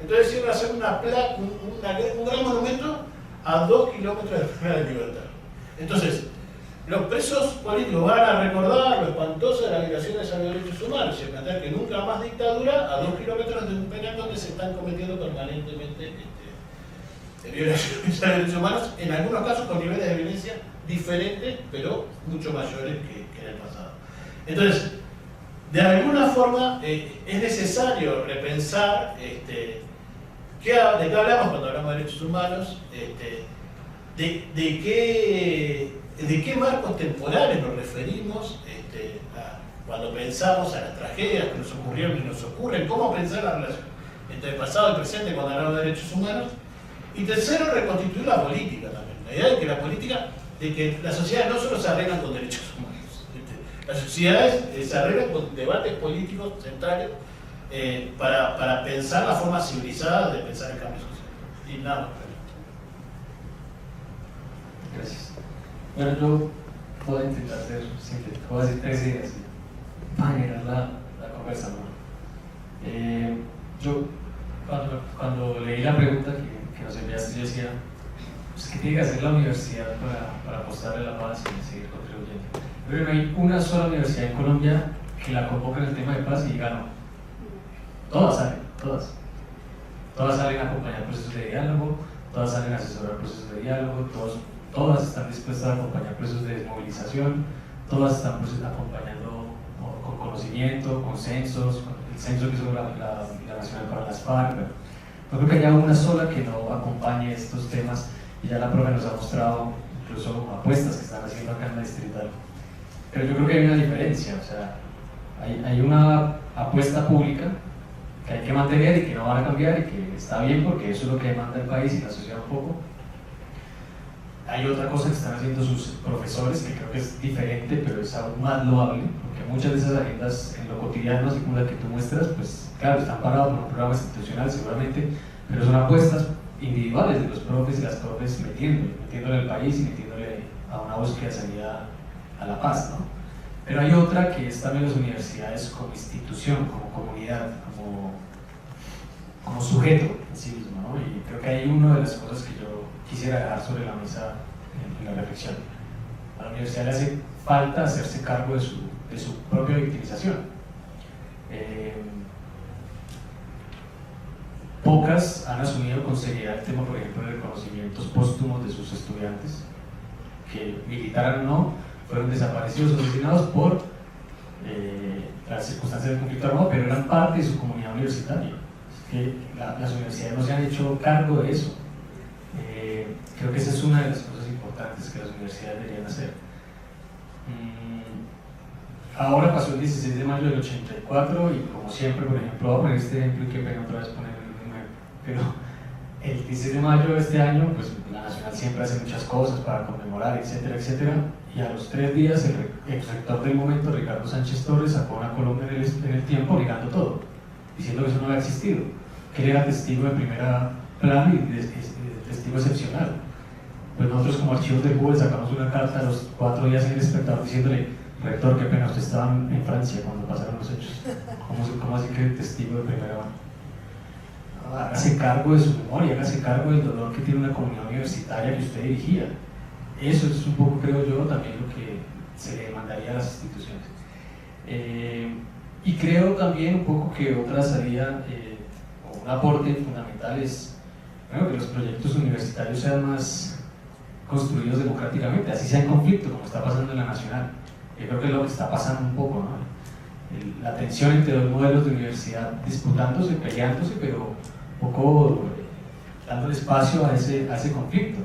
Entonces decidieron hacer un gran monumento a 2 kilómetros del Penal de Libertad. Entonces, los presos políticos van a recordar lo espantoso de las violaciones a los derechos humanos y plantear que nunca más dictadura a 2 kilómetros de un penal donde se están cometiendo permanentemente violaciones a los derechos humanos, en algunos casos con niveles de violencia diferentes, pero mucho mayores que en el pasado. Entonces, de alguna forma es necesario repensar de qué hablamos cuando hablamos de derechos humanos, de qué marcos temporales nos referimos cuando pensamos a las tragedias que nos ocurrieron y nos ocurren, cómo pensar la relación entre el pasado y el presente cuando hablamos de derechos humanos. Y tercero, reconstituir la política también. La idea de que la política, de que las sociedades no solo se arreglan con derechos humanos, las sociedades se arreglan con debates políticos centrales para pensar la forma civilizada de pensar el cambio social. Y nada más. Gracias. Bueno, yo voy a intentar ser sintético, voy a decir 3 ideas para generar la conversación. Yo, cuando leí la pregunta que nos enviaste, yo decía, pues, ¿qué tiene que hacer la universidad para apostarle a la paz y seguir contribuyendo? Pero no hay una sola universidad en Colombia que la convoque en el tema de paz y ganó. Todas salen, todas. Todas salen a acompañar procesos de diálogo, todas salen a asesorar procesos de diálogo, todas están dispuestas a acompañar procesos de desmovilización, todas están acompañando con conocimiento, consensos, el censo que hizo la Nacional para las FARC. No creo que haya una sola que no acompañe estos temas, y ya la profe nos ha mostrado incluso apuestas que están haciendo acá en la distrital. Pero yo creo que hay una diferencia, o sea, hay una apuesta pública que hay que mantener y que no van a cambiar y que está bien porque eso es lo que demanda el país y la sociedad un poco. Hay otra cosa que están haciendo sus profesores que creo que es diferente, pero es aún más loable, porque muchas de esas agendas en lo cotidiano, así como la que tú muestras, pues claro, están parados por un programa institucional seguramente, pero son apuestas individuales de los profes y las profes metiéndole al país y metiéndole a una búsqueda de salida a la paz, ¿no? Pero hay otra que es también las universidades como institución, como comunidad, como sujeto en sí mismo, ¿no? Y creo que hay una de las cosas que yo quisiera dejar sobre la mesa en la reflexión. A la universidad le hace falta hacerse cargo de su propia victimización. Pocas han asumido con seriedad el tema, por ejemplo, de reconocimientos póstumos de sus estudiantes, que militaran o no, fueron desaparecidos o asesinados por las circunstancias del conflicto armado, pero eran parte de su comunidad universitaria. Es que las universidades no se han hecho cargo de eso. Creo que esa es una de las cosas importantes que las universidades deberían hacer. Ahora pasó el 16 de mayo del 84 y como siempre, por ejemplo, voy a poner este ejemplo y qué pena otra vez poner el número, pero el 16 de mayo de este año, pues la Nacional siempre hace muchas cosas para conmemorar, etcétera, etcétera, y a los 3 días el rector del momento, Ricardo Sánchez Torres, sacó una columna en el Tiempo negando todo, diciendo que eso no había existido, que él era testigo de primera plana y testigo excepcional. Pues nosotros como archivos del Google sacamos una carta a los 4 días en El Espectador diciéndole: rector, qué pena, usted estaba en Francia cuando pasaron los hechos. ¿Cómo así que testigo de primera mano? Hágase cargo de su memoria, hágase cargo del dolor que tiene una comunidad universitaria que usted dirigía. Eso es un poco, creo yo, también lo que se le demandaría a las instituciones. Y creo también un poco que otra salida, o un aporte fundamental es, bueno, que los proyectos universitarios sean más construidos democráticamente, así sea en conflicto, como está pasando en la Nacional. Yo creo que es lo que está pasando un poco, ¿no? La tensión entre dos modelos de universidad disputándose, peleándose, pero un poco dando espacio a ese conflicto.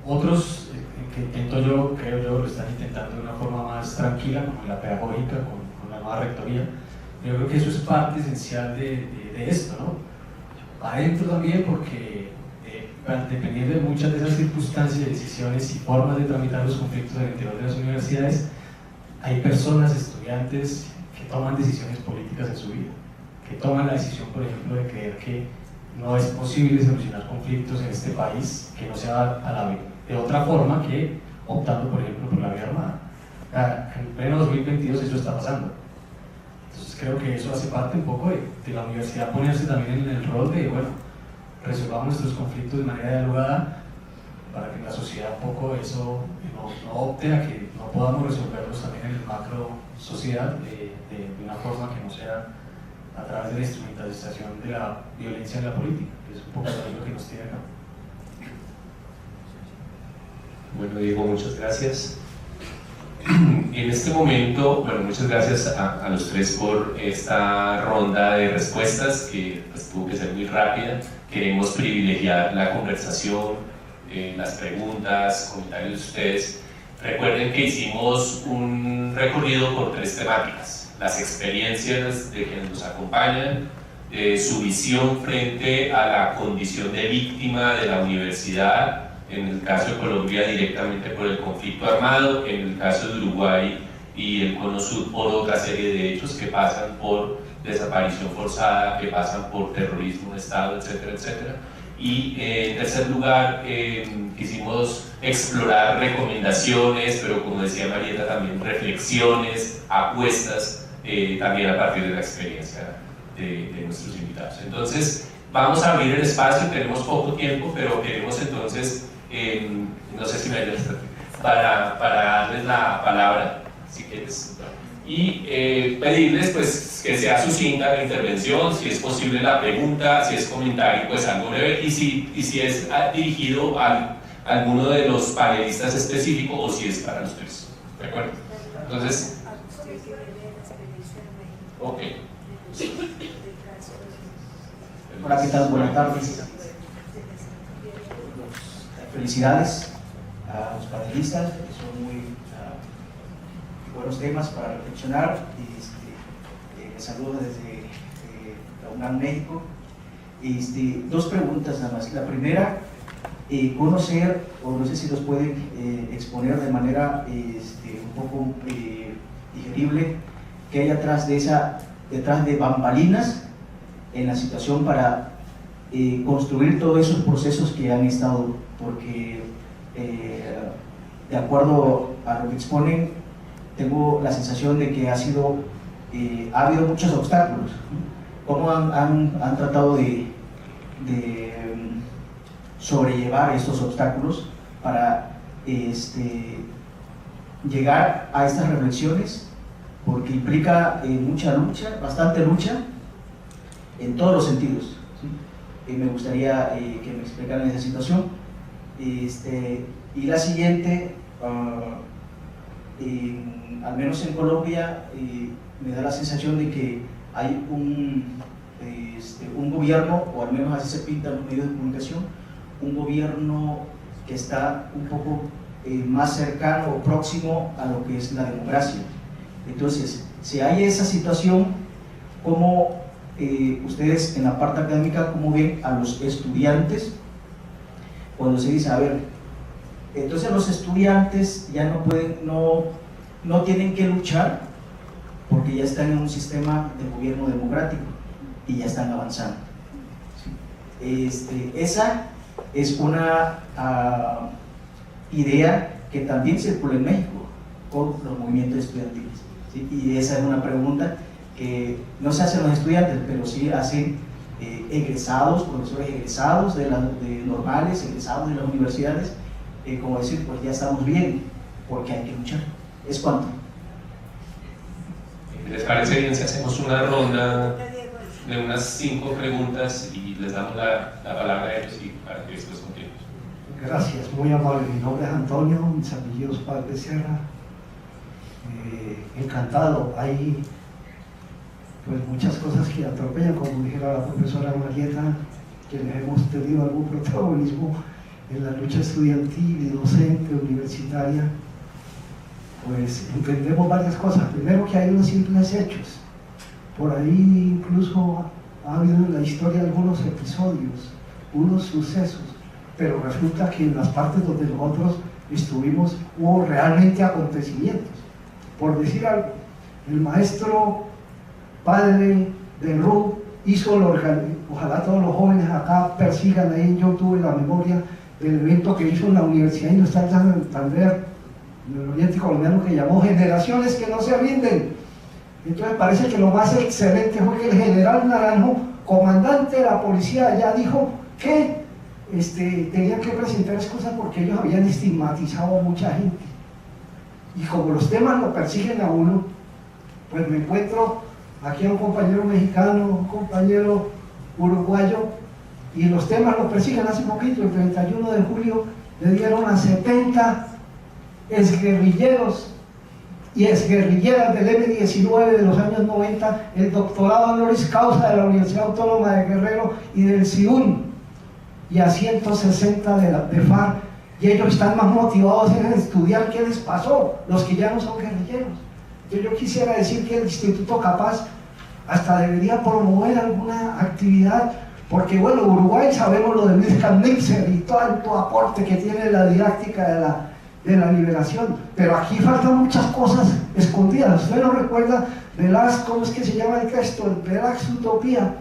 Otros, creo yo, lo están intentando de una forma más tranquila, como la pedagógica, con la nueva rectoría. Yo creo que eso es parte esencial de esto, ¿no? Adentro también, porque dependiendo de muchas de esas circunstancias, decisiones y formas de tramitar los conflictos al interior de las universidades, hay personas, estudiantes, que toman decisiones políticas en su vida, que toman la decisión, por ejemplo, de creer que no es posible solucionar conflictos en este país que no sea de otra forma que optando, por ejemplo, por la vía armada. En pleno 2022 eso está pasando. Entonces creo que eso hace parte un poco de la universidad ponerse también en el rol de, bueno, resolvamos nuestros conflictos de manera dialogada para que la sociedad un poco eso no opte a que no podamos resolverlos también en el macro sociedad de una forma que no sea a través de la instrumentalización de la violencia en la política, que es un poco lo que nos tiene acá. Bueno, Diego, muchas gracias. En este momento, bueno, muchas gracias a los tres por esta ronda de respuestas que pues, tuvo que ser muy rápida. Queremos privilegiar la conversación, las preguntas, comentarios de ustedes. Recuerden que hicimos un recorrido por 3 temáticas: las experiencias de quienes nos acompañan, su visión frente a la condición de víctima de la universidad, en el caso de Colombia directamente por el conflicto armado, en el caso de Uruguay y el Cono Sur por otra serie de hechos que pasan por desaparición forzada, que pasan por terrorismo de Estado, etcétera, etcétera. Y en tercer lugar, quisimos explorar recomendaciones, pero como decía Marieta, también reflexiones, apuestas, también a partir de la experiencia de nuestros invitados. Entonces, vamos a abrir el espacio, tenemos poco tiempo, pero queremos entonces, no sé si me ayudas, para darles la palabra, si quieres, y pedirles pues, que sea sucinta la intervención, si es posible la pregunta, si es comentario, pues algo breve, y si es dirigido a alguno de los panelistas específicos o si es para los tres. ¿De acuerdo? Entonces, ok. Hola, ¿qué tal? Buenas tardes. Felicidades a los panelistas, que son muy buenos temas para reflexionar. Les saludo desde la UNAM México. 2 preguntas nada más. La primera, conocer, o no sé si los pueden exponer de manera un poco digerible, qué hay detrás de bambalinas en la situación para construir todos esos procesos que han estado, porque de acuerdo a lo que exponen, tengo la sensación de que ha habido muchos obstáculos. ¿Cómo han tratado de sobrellevar estos obstáculos para llegar a estas reflexiones? Porque implica mucha lucha, bastante lucha, en todos los sentidos, ¿sí? Me gustaría que me explicaran esa situación. Y la siguiente, al menos en Colombia, me da la sensación de que hay un gobierno, o al menos así se pinta en los medios de comunicación, un gobierno que está un poco más cercano o próximo a lo que es la democracia. Entonces, si hay esa situación, ¿cómo ustedes en la parte académica, cómo ven a los estudiantes cuando se dice, a ver, entonces los estudiantes ya no pueden, no tienen que luchar porque ya están en un sistema de gobierno democrático y ya están avanzando? ¿Sí? Esa es una idea que también circula en México con los movimientos estudiantiles, ¿sí? Y esa es una pregunta que no se hacen los estudiantes, pero sí hacen egresados, profesores egresados de normales, egresados de las universidades, como decir, pues ya estamos bien, porque hay que luchar. ¿Es cuánto? ¿Les parece bien si hacemos una ronda de unas 5 preguntas y les damos la palabra a ellos y para que después continuemos? Gracias, muy amable. Mi nombre es Antonio, mis apellidos Paz Becerra. Encantado. Hay pues muchas cosas que atropellan, como dijera la profesora Marieta, que les hemos tenido algún protagonismo en la lucha estudiantil y docente universitaria. Pues entendemos varias cosas. Primero, que hay unos simples hechos. Por ahí incluso ha habido en la historia algunos episodios, unos sucesos, pero resulta que en las partes donde nosotros estuvimos hubo realmente acontecimientos. Por decir algo, el maestro padre del RUB hizo ojalá todos los jóvenes acá persigan ahí, yo tuve la memoria del evento que hizo en la Universidad Industrial de Santander, en el Oriente Colombiano, que llamó Generaciones que no se rinden. Entonces parece que lo más excelente fue que el general Naranjo, comandante de la policía, ya dijo que tenían que presentar excusas porque ellos habían estigmatizado a mucha gente. Y como los temas lo persiguen a uno, pues me encuentro aquí a un compañero mexicano, un compañero uruguayo, y los temas lo persiguen. Hace poquito, el 31 de julio, le dieron a 70 exguerrilleros y exguerrilleras del M-19 de los años 90, el doctorado honoris causa de la Universidad Autónoma de Guerrero y del CIUN, y a 160 de FARC, y ellos están más motivados en estudiar qué les pasó, los que ya no son guerrilleros. Yo quisiera decir que el Instituto Capaz hasta debería promover alguna actividad, porque bueno, Uruguay sabemos lo de Wilhelm Nixer y todo el aporte que tiene la didáctica de la liberación, pero aquí faltan muchas cosas escondidas. ¿Usted no recuerda de cómo es que se llama el texto, de la Utopía?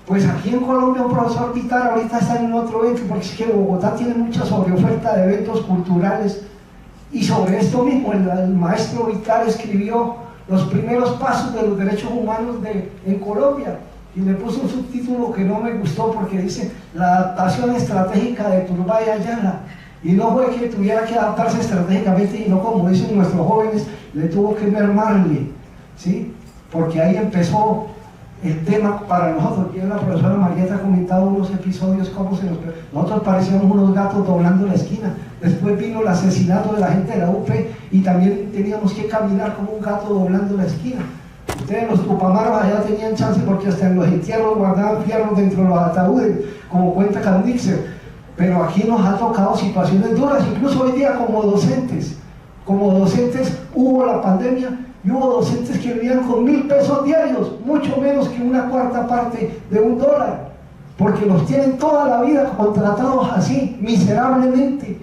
Pues aquí en Colombia un profesor Vitar ahorita está en otro evento, porque es que Bogotá tiene mucha sobreoferta de eventos culturales, y sobre esto mismo el maestro Vitar escribió los primeros pasos de los derechos humanos en Colombia, y le puso un subtítulo que no me gustó porque dice la adaptación estratégica de Turbay Ayala, y no fue que tuviera que adaptarse estratégicamente, y no como dicen nuestros jóvenes, le tuvo que mermarle, ¿sí? Porque ahí empezó el tema para nosotros. Y la profesora Marieta ha comentado unos episodios como nosotros parecíamos unos gatos doblando la esquina. Después vino el asesinato de la gente de la UP y también teníamos que caminar como un gato doblando la esquina. Ustedes los tupamaros allá tenían chance porque hasta en los entierros guardaban fierros dentro de los ataúdes, como cuenta Candixer. Pero aquí nos ha tocado situaciones duras, incluso hoy día como docentes hubo la pandemia y hubo docentes que vivían con 1.000 pesos diarios, mucho menos que una cuarta parte de $1, porque los tienen toda la vida contratados así, miserablemente,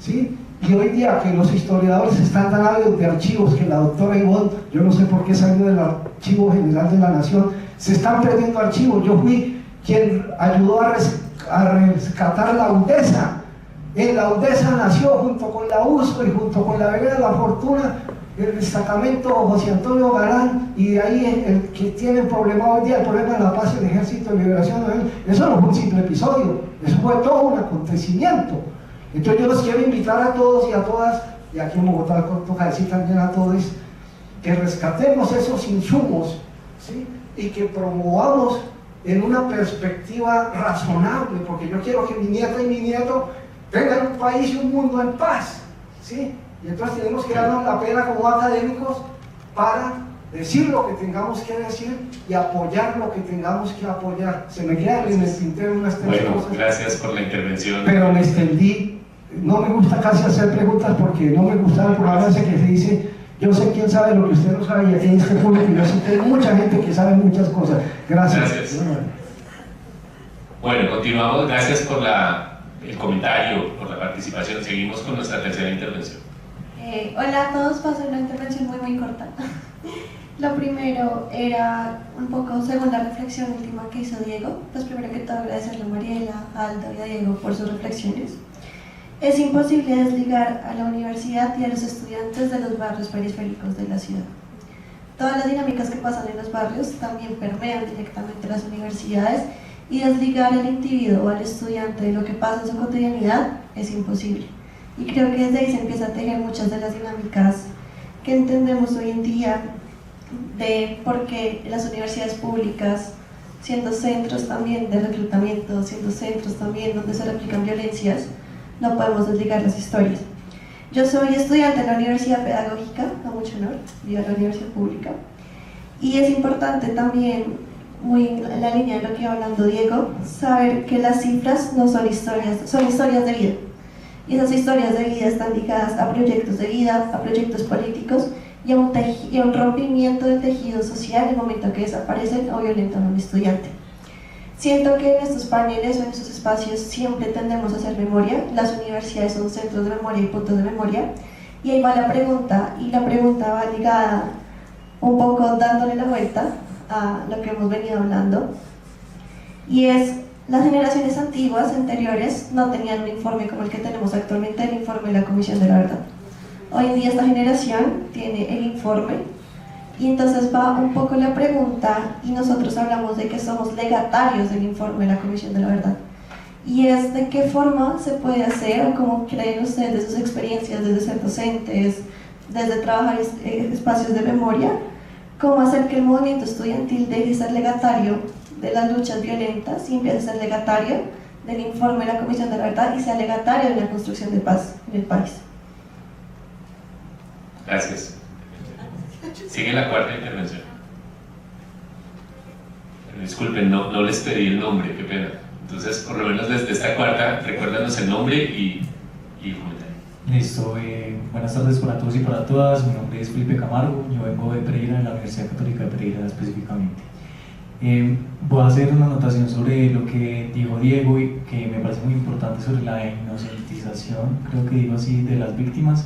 ¿sí? Y hoy día que los historiadores están tan ávidos de archivos, que la doctora Ivonne, yo no sé por qué salió del Archivo General de la Nación, se están perdiendo archivos. Yo fui quien ayudó a rescatar la UDESA. En la UDESA nació, junto con la USO y junto con la Vereda de la Fortuna, el destacamento José Antonio Galán, y de ahí el que tiene problema hoy día, el problema de la paz y el Ejército de Liberación. Eso no fue un simple episodio, eso fue todo un acontecimiento. Entonces yo los quiero invitar a todos y a todas, y aquí en Bogotá toca decir también a todos, que rescatemos esos insumos, ¿sí? Y que promovamos en una perspectiva razonable, porque yo quiero que mi nieta y mi nieto tengan un país y un mundo en paz, ¿sí? Y entonces tenemos que darnos la pena como académicos para decir lo que tengamos que decir y apoyar lo que tengamos que apoyar. Se me quedan en el tintero unas tres cosas. Bueno, gracias por la intervención. Pero me extendí. No me gusta casi hacer preguntas porque no me gusta el programa ese que se dice yo sé quién sabe lo que usted no sabe, y aquí en este público yo sé que hay mucha gente que sabe muchas cosas. Gracias. Bueno, continuamos. Gracias por el comentario, por la participación. Seguimos con nuestra tercera intervención. Hola a todos, paso una intervención muy corta. Lo primero era un poco según la reflexión última que hizo Diego. Pues primero que todo agradecerle a Mariela, a Aldo y a Diego por sus reflexiones. Es imposible desligar a la universidad y a los estudiantes de los barrios periféricos de la ciudad. Todas las dinámicas que pasan en los barrios también permean directamente las universidades, y desligar al individuo o al estudiante de lo que pasa en su cotidianidad es imposible. Y creo que desde ahí se empieza a tejer muchas de las dinámicas que entendemos hoy en día de por qué las universidades públicas, siendo centros también de reclutamiento, siendo centros también donde se replican violencias, no podemos desligar las historias. Yo soy estudiante de la Universidad Pedagógica, a mucho honor, vivo en la universidad pública, y es importante también, muy en la línea de lo que iba hablando Diego, saber que las cifras no son historias, son historias de vida. Y esas historias de vida están ligadas a proyectos de vida, a proyectos políticos y a un rompimiento del tejido social en el momento que desaparecen o violentan a un estudiante. Siento que en estos paneles o en estos espacios siempre tendemos a hacer memoria. Las universidades son centros de memoria y puntos de memoria. Y ahí va la pregunta, y la pregunta va ligada un poco dándole la vuelta a lo que hemos venido hablando, y es: las generaciones antiguas, anteriores, no tenían un informe como el que tenemos actualmente, el informe de la Comisión de la Verdad. Hoy en día esta generación tiene el informe, y entonces va un poco la pregunta, y nosotros hablamos de que somos legatarios del informe de la Comisión de la Verdad, y es de qué forma se puede hacer, o cómo creen ustedes de sus experiencias desde ser docentes, desde trabajar espacios de memoria, cómo hacer que el movimiento estudiantil deje de ser legatario de las luchas violentas y empiece a ser legatario del informe de la Comisión de la Verdad y sea legatario de la construcción de paz en el país. Gracias. Sigue la cuarta intervención. Disculpen, no les pedí el nombre, qué pena. Entonces, por lo menos desde esta cuarta, recuérdanos el nombre y comentario. Listo, buenas tardes para todos y para todas. Mi nombre es Felipe Camargo, yo vengo de Pereira, de la Universidad Católica de Pereira específicamente. Voy a hacer una anotación sobre lo que dijo Diego y que me parece muy importante sobre la inocentización, creo que digo así, de las víctimas,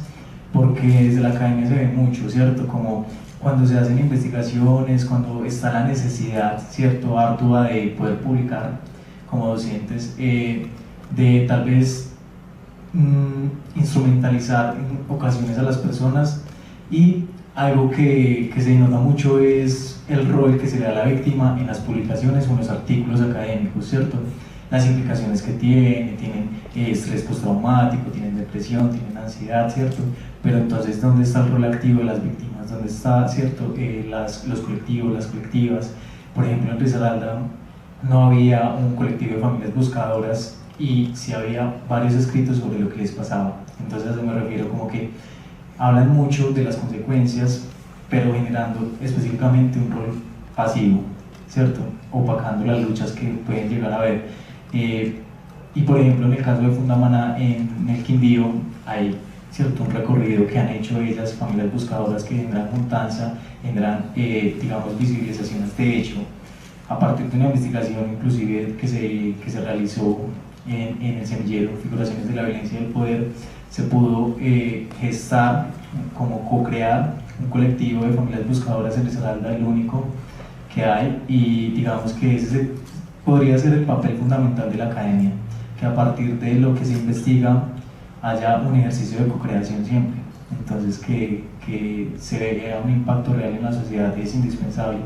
porque desde la academia se ve mucho, ¿cierto? Como cuando se hacen investigaciones, cuando está la necesidad, ¿cierto?, ardua de poder publicar como docentes, de tal vez instrumentalizar en ocasiones a las personas, y algo que se nota mucho es el rol que se le da a la víctima en las publicaciones o en los artículos académicos, ¿cierto? Las implicaciones que tienen estrés postraumático, tienen depresión, tienen ansiedad, ¿cierto? Pero entonces, ¿dónde está el rol activo de las víctimas? ¿Dónde está, ¿cierto?, los colectivos, las colectivas? Por ejemplo, en Risaralda no había un colectivo de familias buscadoras y sí había varios escritos sobre lo que les pasaba. Entonces, a eso me refiero, como que hablan mucho de las consecuencias, pero generando específicamente un rol pasivo, ¿cierto? Opacando las luchas que pueden llegar a haber. Y por ejemplo, en el caso de Fundamaná, en el Quindío, hay, ¿cierto?, un recorrido que han hecho ellas, familias buscadoras, que generan juntanza, generan, digamos, visibilizaciones de hecho, a partir de una investigación inclusive que se realizó en el semillero, Figuraciones de la Violencia y del Poder, se pudo gestar, como co-crear un colectivo de familias buscadoras en Risaralda, el único que hay, y digamos que ese podría ser el papel fundamental de la academia, que a partir de lo que se investiga haya un ejercicio de co-creación siempre. Entonces, que se vea un impacto real en la sociedad es indispensable.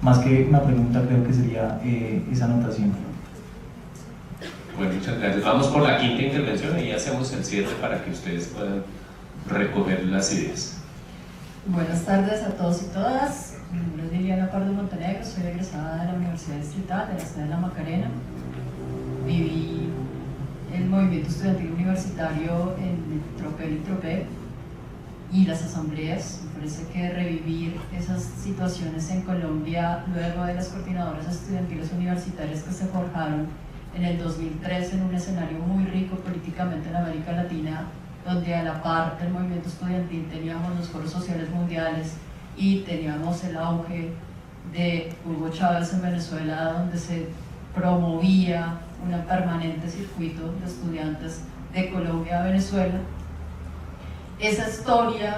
Más que una pregunta, creo que sería esa anotación. Bueno, muchas gracias. Vamos por la quinta intervención y hacemos el cierre para que ustedes puedan recoger las ideas. Buenas tardes a todos y todas. Mi nombre es Liliana Pardo Montenegro, soy egresada de la Universidad Distrital de la sede de La Macarena. Viví el movimiento estudiantil universitario en Tropel y Tropé y las asambleas. Me parece que revivir esas situaciones en Colombia luego de las coordinadoras estudiantiles universitarias que se forjaron en el 2003 en un escenario muy rico políticamente en América Latina, donde a la par del movimiento estudiantil teníamos los foros sociales mundiales y teníamos el auge de Hugo Chávez en Venezuela, donde se promovía un permanente circuito de estudiantes de Colombia a Venezuela. Esa historia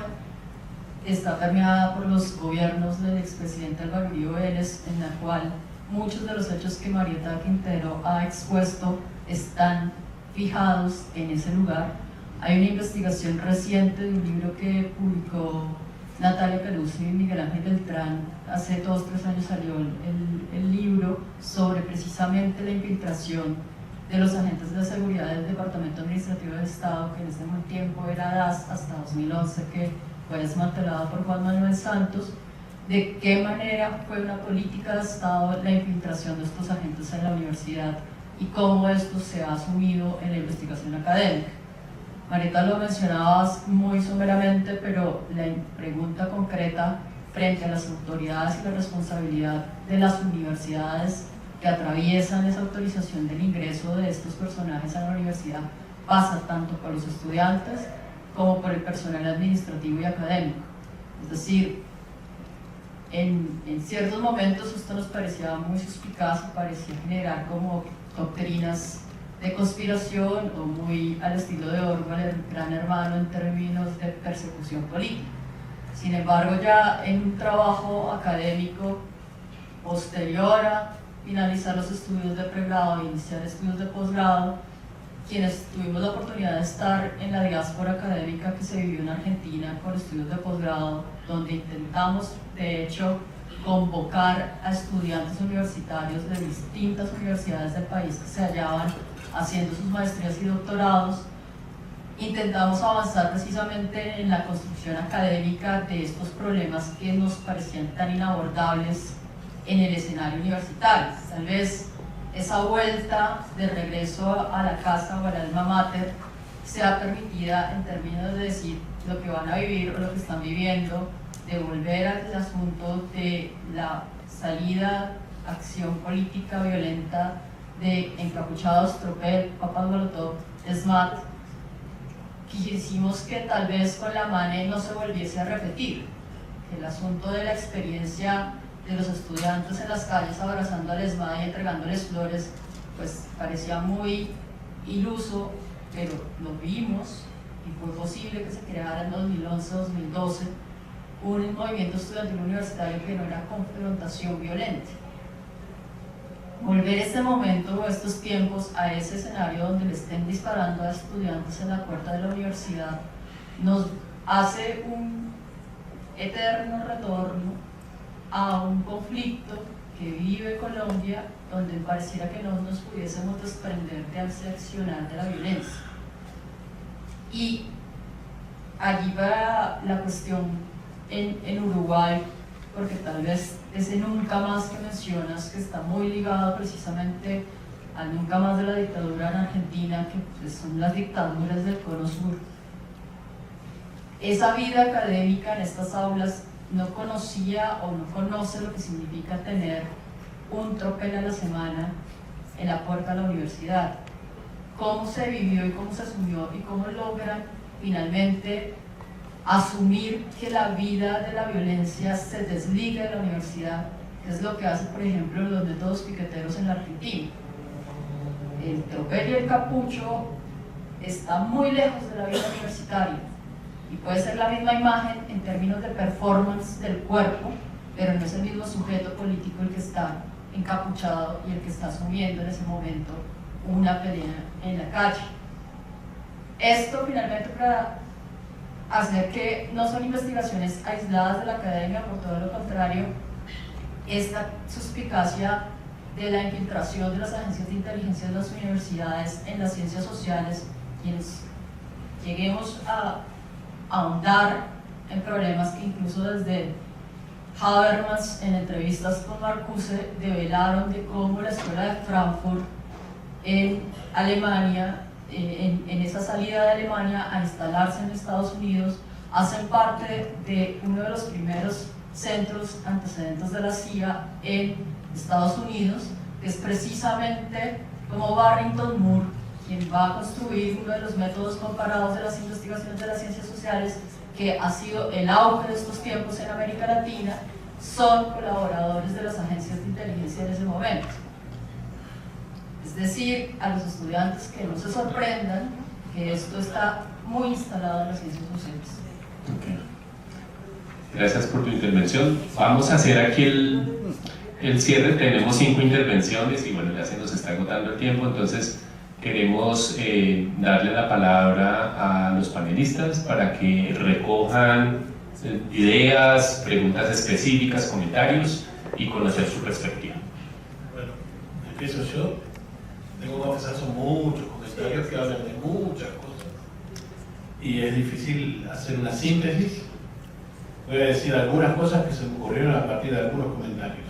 está permeada por los gobiernos del expresidente Álvaro Uribe Vélez, en la cual muchos de los hechos que Marieta Quintero ha expuesto están fijados en ese lugar. Hay una investigación reciente de un libro que publicó Natalia Caruso y Miguel Ángel Beltrán. Hace 2 o 3 años salió el libro sobre precisamente la infiltración de los agentes de seguridad del Departamento Administrativo del Estado, que en ese tiempo era DAS, hasta 2011, que fue desmantelado por Juan Manuel Santos. De qué manera fue una política de Estado la infiltración de estos agentes en la universidad y cómo esto se ha asumido en la investigación académica. Marieta lo mencionaba muy someramente, pero la pregunta concreta frente a las autoridades y la responsabilidad de las universidades que atraviesan esa autorización del ingreso de estos personajes a la universidad pasa tanto por los estudiantes como por el personal administrativo y académico. Es decir, en ciertos momentos esto nos parecía muy suspicaz y parecía generar como doctrinas de conspiración o muy al estilo de Orwell, el gran hermano, en términos de persecución política. Sin embargo, ya en un trabajo académico posterior a finalizar los estudios de pregrado e iniciar estudios de posgrado, quienes tuvimos la oportunidad de estar en la diáspora académica que se vivió en Argentina con estudios de posgrado, donde intentamos, de hecho, convocar a estudiantes universitarios de distintas universidades del país que se hallaban haciendo sus maestrías y doctorados, intentamos avanzar precisamente en la construcción académica de estos problemas que nos parecían tan inabordables en el escenario universitario. Tal vez esa vuelta de regreso a la casa o al alma mater sea permitida en términos de decir lo que van a vivir o lo que están viviendo de volver al asunto de la salida, acción política violenta de encapuchados, tropel, papas molotov, SMAT, quisimos que tal vez con la MANE no se volviese a repetir. El asunto de la experiencia de los estudiantes en las calles abrazando al SMAT y entregándoles flores, pues parecía muy iluso, pero lo vimos y fue posible que se creara en 2011-2012 un movimiento estudiantil universitario que no era confrontación violenta. Volver este momento o estos tiempos a ese escenario donde le estén disparando a estudiantes en la puerta de la universidad nos hace un eterno retorno a un conflicto que vive Colombia, donde pareciera que no nos pudiésemos desprender de accionar de la violencia. Y allí va la cuestión en Uruguay, porque tal vez ese nunca más que mencionas, que está muy ligado precisamente al nunca más de la dictadura en Argentina, que pues son las dictaduras del Cono Sur. Esa vida académica en estas aulas no conocía o no conoce lo que significa tener un tropel a la semana en la puerta de la universidad. Cómo se vivió y cómo se asumió y cómo logran finalmente asumir que la vida de la violencia se desliga de la universidad, que es lo que hace, por ejemplo, los métodos piqueteros en la Argentina. El tropel y el capucho está muy lejos de la vida universitaria y puede ser la misma imagen en términos de performance del cuerpo, pero no es el mismo sujeto político el que está encapuchado y el que está asumiendo en ese momento una pelea en la calle. Esto finalmente para hacer que no son investigaciones aisladas de la academia, por todo lo contrario, esta suspicacia de la infiltración de las agencias de inteligencia de las universidades en las ciencias sociales, quienes lleguemos a ahondar en problemas que incluso desde Habermas en entrevistas con Marcuse develaron de cómo la escuela de Frankfurt en Alemania, en esa salida de Alemania a instalarse en Estados Unidos, hacen parte de uno de los primeros centros antecedentes de la CIA en Estados Unidos, que es precisamente como Barrington Moore, quien va a construir uno de los métodos comparados de las investigaciones de las ciencias sociales, que ha sido el auge de estos tiempos en América Latina, son colaboradores de las agencias de inteligencia en ese momento. Es decir, a los estudiantes que no se sorprendan que esto está muy instalado en las ciencias sociales. Okay. Gracias por tu intervención. Vamos a hacer aquí el cierre. Tenemos 5 intervenciones y bueno, ya se nos está agotando el tiempo, entonces queremos darle la palabra a los panelistas para que recojan ideas, preguntas específicas, comentarios y conocer su perspectiva. Bueno, empiezo yo. Tengo que confesar, son muchos comentarios que hablan de muchas cosas y es difícil hacer una síntesis. Voy a decir algunas cosas que se me ocurrieron a partir de algunos comentarios.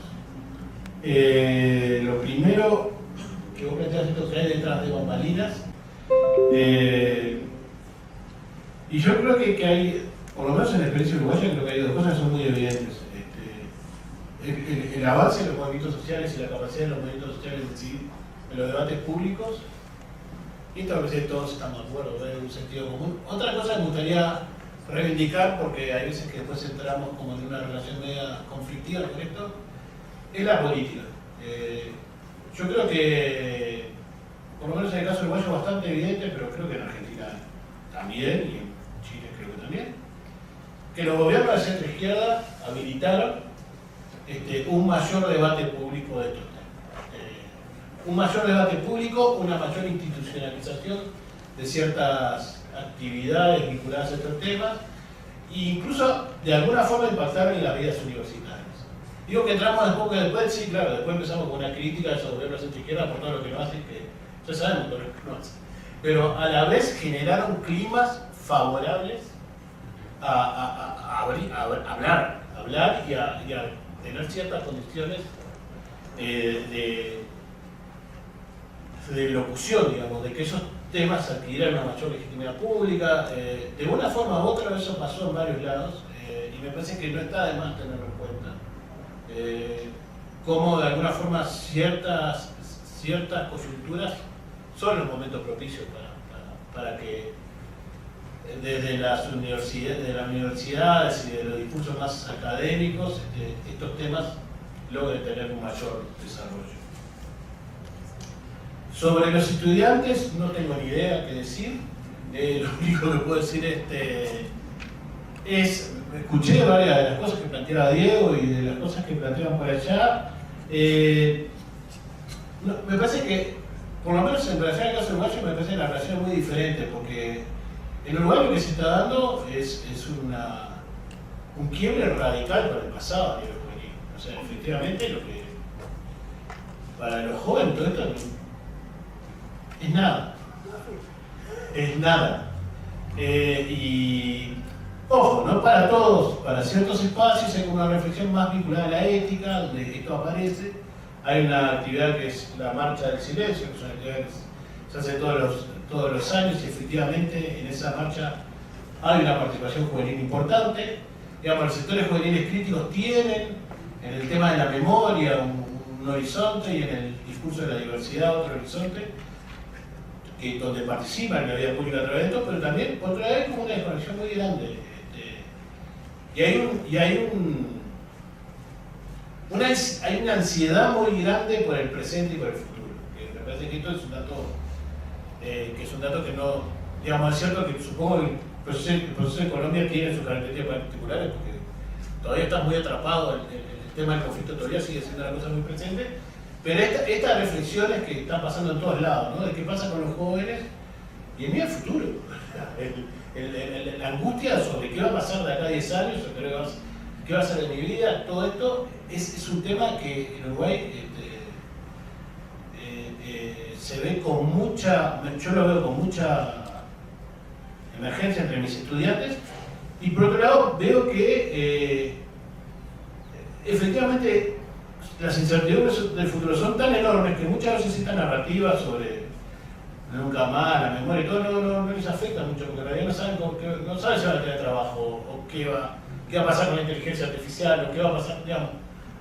Lo primero que vos planteás, esto que hay detrás de bambalinas, y yo creo que hay, por lo menos en la experiencia uruguaya, creo que hay dos cosas que son muy evidentes. El avance de los movimientos sociales y la capacidad de los movimientos sociales de decidir en los debates públicos, y esto que todos estamos de acuerdo, en un sentido común. Otra cosa que me gustaría reivindicar, porque hay veces que después entramos como en una relación media conflictiva con esto, es la política. Yo creo que, por lo menos en el caso uruguayo, es bastante evidente, pero creo que en Argentina también, y en Chile creo que también, que los gobiernos de centro-izquierda habilitaron un mayor debate público de estos temas. Un mayor debate público, una mayor institucionalización de ciertas actividades vinculadas a estos temas, e incluso de alguna forma impactaron en las vidas universitarias. Digo que entramos un poco después, sí, claro, después empezamos con una crítica a esos gobiernos de centro-izquierda por todo lo que no hacen, que ya sabemos todo lo que no hacen. Pero a la vez generaron climas favorables a hablar y a tener ciertas condiciones de locución, digamos, de que esos temas adquirieran una mayor legitimidad pública. De una forma u otra eso pasó en varios lados, y me parece que no está de más tenerlo en cuenta, cómo de alguna forma ciertas coyunturas son los momentos propicios para que desde las universidades y de los discursos más académicos estos temas logren tener un mayor desarrollo. Sobre los estudiantes no tengo ni idea qué decir. Lo único que puedo decir es, escuché varias de las cosas que planteaba Diego y de las cosas que planteaban por allá. Me parece que, por lo menos en relación al caso uruguayo, me parece que la relación es muy diferente, porque en Uruguay lo que se está dando es un quiebre radical para el pasado a nivel juvenil. O sea, efectivamente, lo que para los jóvenes todo esto es nada. Es nada. Y ojo, no para todos, para ciertos espacios hay una reflexión más vinculada a la ética, donde esto aparece. Hay una actividad que es la Marcha del Silencio, que es una actividad que se hace todos los años, y efectivamente en esa marcha hay una participación juvenil importante. Digamos, los sectores juveniles críticos tienen en el tema de la memoria un horizonte, y en el discurso de la diversidad otro horizonte, donde participan en la vida pública a través de esto, pero también otra vez como una desconexión muy grande. Hay una ansiedad muy grande por el presente y por el futuro. Que me parece que esto es un dato que no, digamos, es cierto que supongo que el proceso de Colombia tiene sus características particulares, porque todavía está muy atrapado el tema del conflicto, todavía sigue siendo una cosa muy presente. Pero estas reflexiones que están pasando en todos lados, ¿no? De qué pasa con los jóvenes y el miedo al futuro. La angustia sobre qué va a pasar de acá a 10 años, o qué va a ser de mi vida, todo esto es un tema que en Uruguay se ve con mucha, yo lo veo con mucha emergencia entre mis estudiantes, y por otro lado veo que efectivamente las incertidumbres del futuro son tan enormes que muchas veces esta narrativa sobre nunca más, la memoria y todo no les afecta mucho, porque en realidad no saben si van a tener trabajo, o qué va a pasar con la inteligencia artificial, o qué va a pasar, digamos.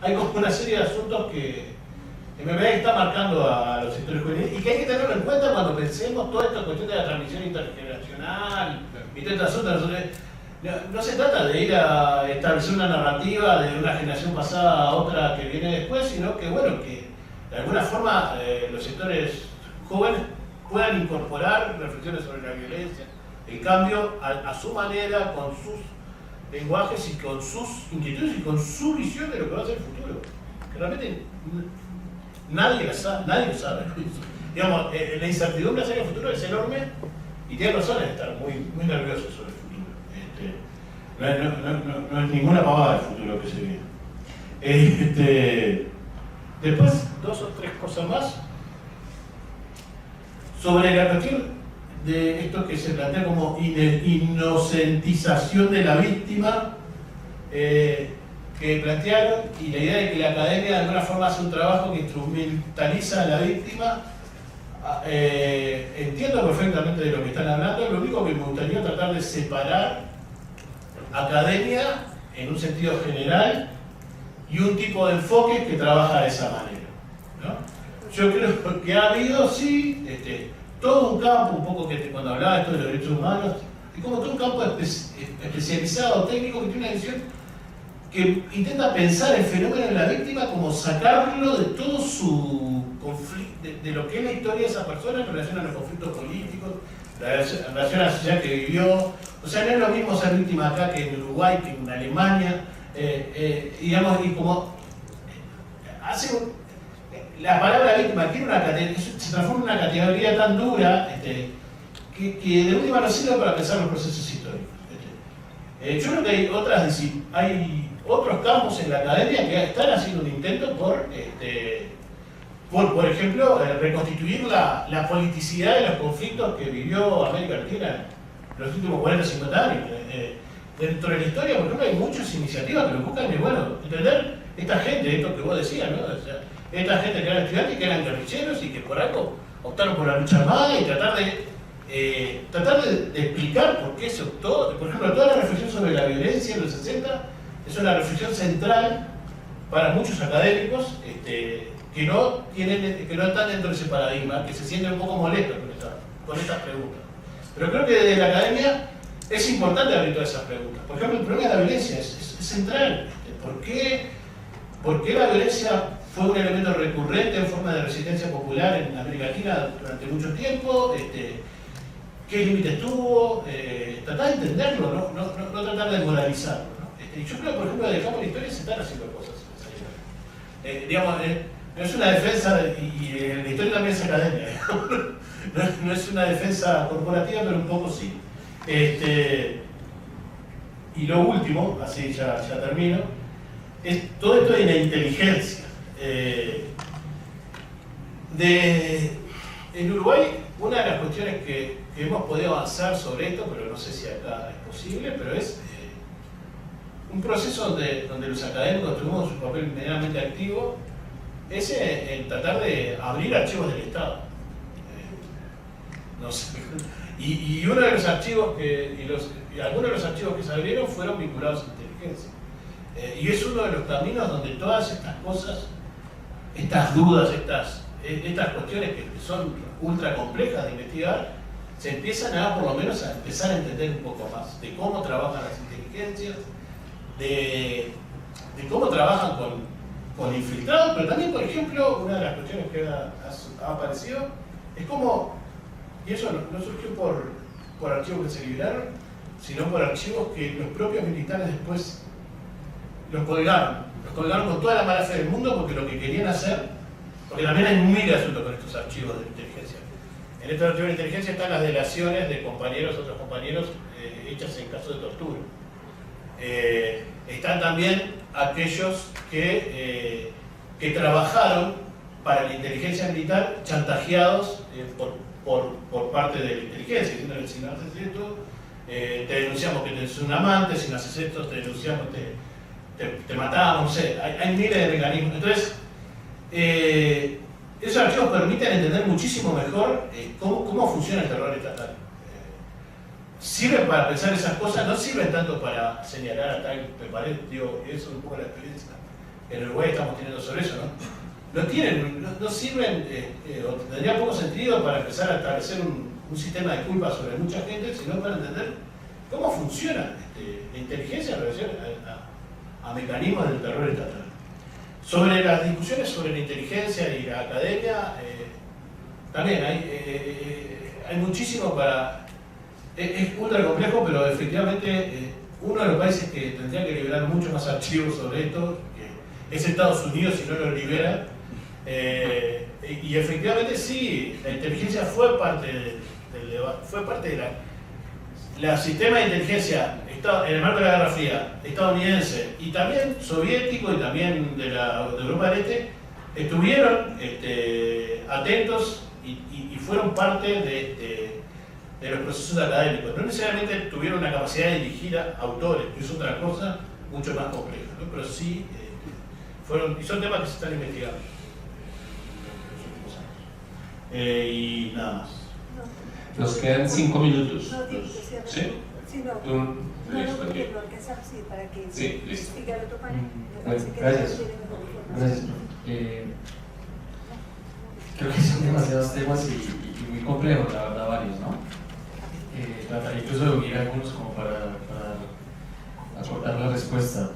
Hay como una serie de asuntos que me parece que está marcando a los sectores juveniles, y que hay que tenerlo en cuenta cuando pensemos toda esta cuestión de la transmisión intergeneracional y todo este asunto. No se trata de ir a establecer una narrativa de una generación pasada a otra que viene después, sino que, bueno, que de alguna forma los sectores jóvenes puedan incorporar reflexiones sobre la violencia, el cambio a su manera, con sus lenguajes y con sus inquietudes y con su visión de lo que va a ser el futuro. Que realmente nadie lo sabe. Digamos, la incertidumbre hacia el futuro es enorme, y tiene razón en estar muy nerviosos sobre el futuro. No es ninguna pavada el futuro que se viene. Después, 2 o 3 cosas más sobre la cuestión de esto que se plantea como inocentización de la víctima, que plantearon, y la idea de que la academia de alguna forma hace un trabajo que instrumentaliza a la víctima. Entiendo perfectamente de lo que están hablando. Lo único que me gustaría tratar de separar academia en un sentido general y un tipo de enfoque que trabaja de esa manera, ¿no? Yo creo que ha habido, sí, todo un campo, un poco que cuando hablaba de esto de los derechos humanos, es como todo un campo especializado, técnico, que tiene una visión que intenta pensar el fenómeno de la víctima como sacarlo de todo su conflicto, de lo que es la historia de esa persona en relación a los conflictos políticos, en relación a la sociedad que vivió. O sea, no es lo mismo ser víctima acá que en Uruguay, que en Alemania, digamos, y como la palabra víctima tiene se transforma en una categoría tan dura que de última no sirve para pensar los procesos históricos. Yo creo que hay otros campos en la academia que están haciendo un intento por ejemplo, reconstituir la politicidad de los conflictos que vivió América Latina en los últimos 40 o 50 años. Dentro de la historia, por ejemplo, hay muchas iniciativas que lo buscan entender esta gente, esto que vos decías, ¿no? O sea, esta gente que eran estudiantes, que eran guerrilleros y que por algo optaron por la lucha armada, y tratar de tratar de explicar por qué se optó. Por ejemplo, toda la reflexión sobre la violencia en los 60 es una reflexión central para muchos académicos que no están dentro de ese paradigma, que se sienten un poco molestos con estas preguntas. Pero creo que desde la academia es importante abrir todas esas preguntas. Por ejemplo, el problema de la violencia es central. ¿Por qué la violencia fue un elemento recurrente en forma de resistencia popular en América Latina durante mucho tiempo? ¿Qué límites tuvo? Tratar de entenderlo, no tratar de moralizarlo, ¿no? Yo creo, por ejemplo, en el campo de la historia se están haciendo cosas. Digamos, no es una defensa, y la historia también es academia, no es una defensa corporativa, pero un poco sí. Y lo último, así ya termino, es todo esto de la inteligencia. En Uruguay, una de las cuestiones que hemos podido avanzar sobre esto, pero no sé si acá es posible, pero es un proceso donde los académicos tuvimos un papel medianamente activo, es en tratar de abrir archivos del Estado. No sé. Y uno de los archivos algunos de los archivos que se abrieron fueron vinculados a inteligencia. Y es uno de los caminos donde todas estas cosas, estas dudas, estas cuestiones que son ultra complejas de investigar, se empiezan por lo menos a empezar a entender un poco más de cómo trabajan las inteligencias, de cómo trabajan con infiltrados, pero también, por ejemplo, una de las cuestiones que ha aparecido es cómo, y eso no surgió por archivos que se liberaron, sino por archivos que los propios militares después los colgaron con toda la mala fe del mundo, porque lo que querían hacer, porque también hay un mil asuntos con estos archivos de inteligencia. En estos archivos de inteligencia están las delaciones de otros compañeros, hechas en caso de tortura. Están también aquellos que trabajaron para la inteligencia militar chantajeados por parte de la inteligencia, diciendo que si no haces esto, te denunciamos que eres un amante, si no haces esto, te denunciamos, te matamos, no sé, hay miles de mecanismos. Entonces, esos archivos permiten entender muchísimo mejor cómo funciona el terror estatal. Sirven para pensar esas cosas, no sirven tanto para señalar a tal, me parece, digo, eso es un poco la experiencia. En Uruguay estamos teniendo sobre eso, ¿no? No sirven, o tendría poco sentido para empezar a establecer un sistema de culpa sobre mucha gente, sino para entender cómo funciona la inteligencia en relación a mecanismos del terror estatal. Sobre las discusiones sobre la inteligencia y la academia, también hay muchísimo para... Es ultra complejo, pero efectivamente uno de los países que tendría que liberar mucho más archivos sobre esto es Estados Unidos, si no lo libera. Y efectivamente sí, la inteligencia fue parte del debate, fue parte de la sistema de inteligencia en el marco de la Guerra Fría, estadounidense y también soviético y también de Europa del Este, estuvieron atentos y fueron parte de los procesos académicos. No necesariamente tuvieron la capacidad de dirigir a autores, que es otra cosa mucho más compleja, ¿no? Pero sí y son temas que se están investigando en los últimos años. Y nada más. Nos quedan 5 minutos. ¿Sí? Sí, no, porque no alcanzamos, sí, para que sí, listo. explique al otro panel. Bueno, gracias. Gracias. Creo que son demasiados temas y muy complejos, la verdad, varios, ¿no? Trataré incluso de unir algunos como para acortar la respuesta.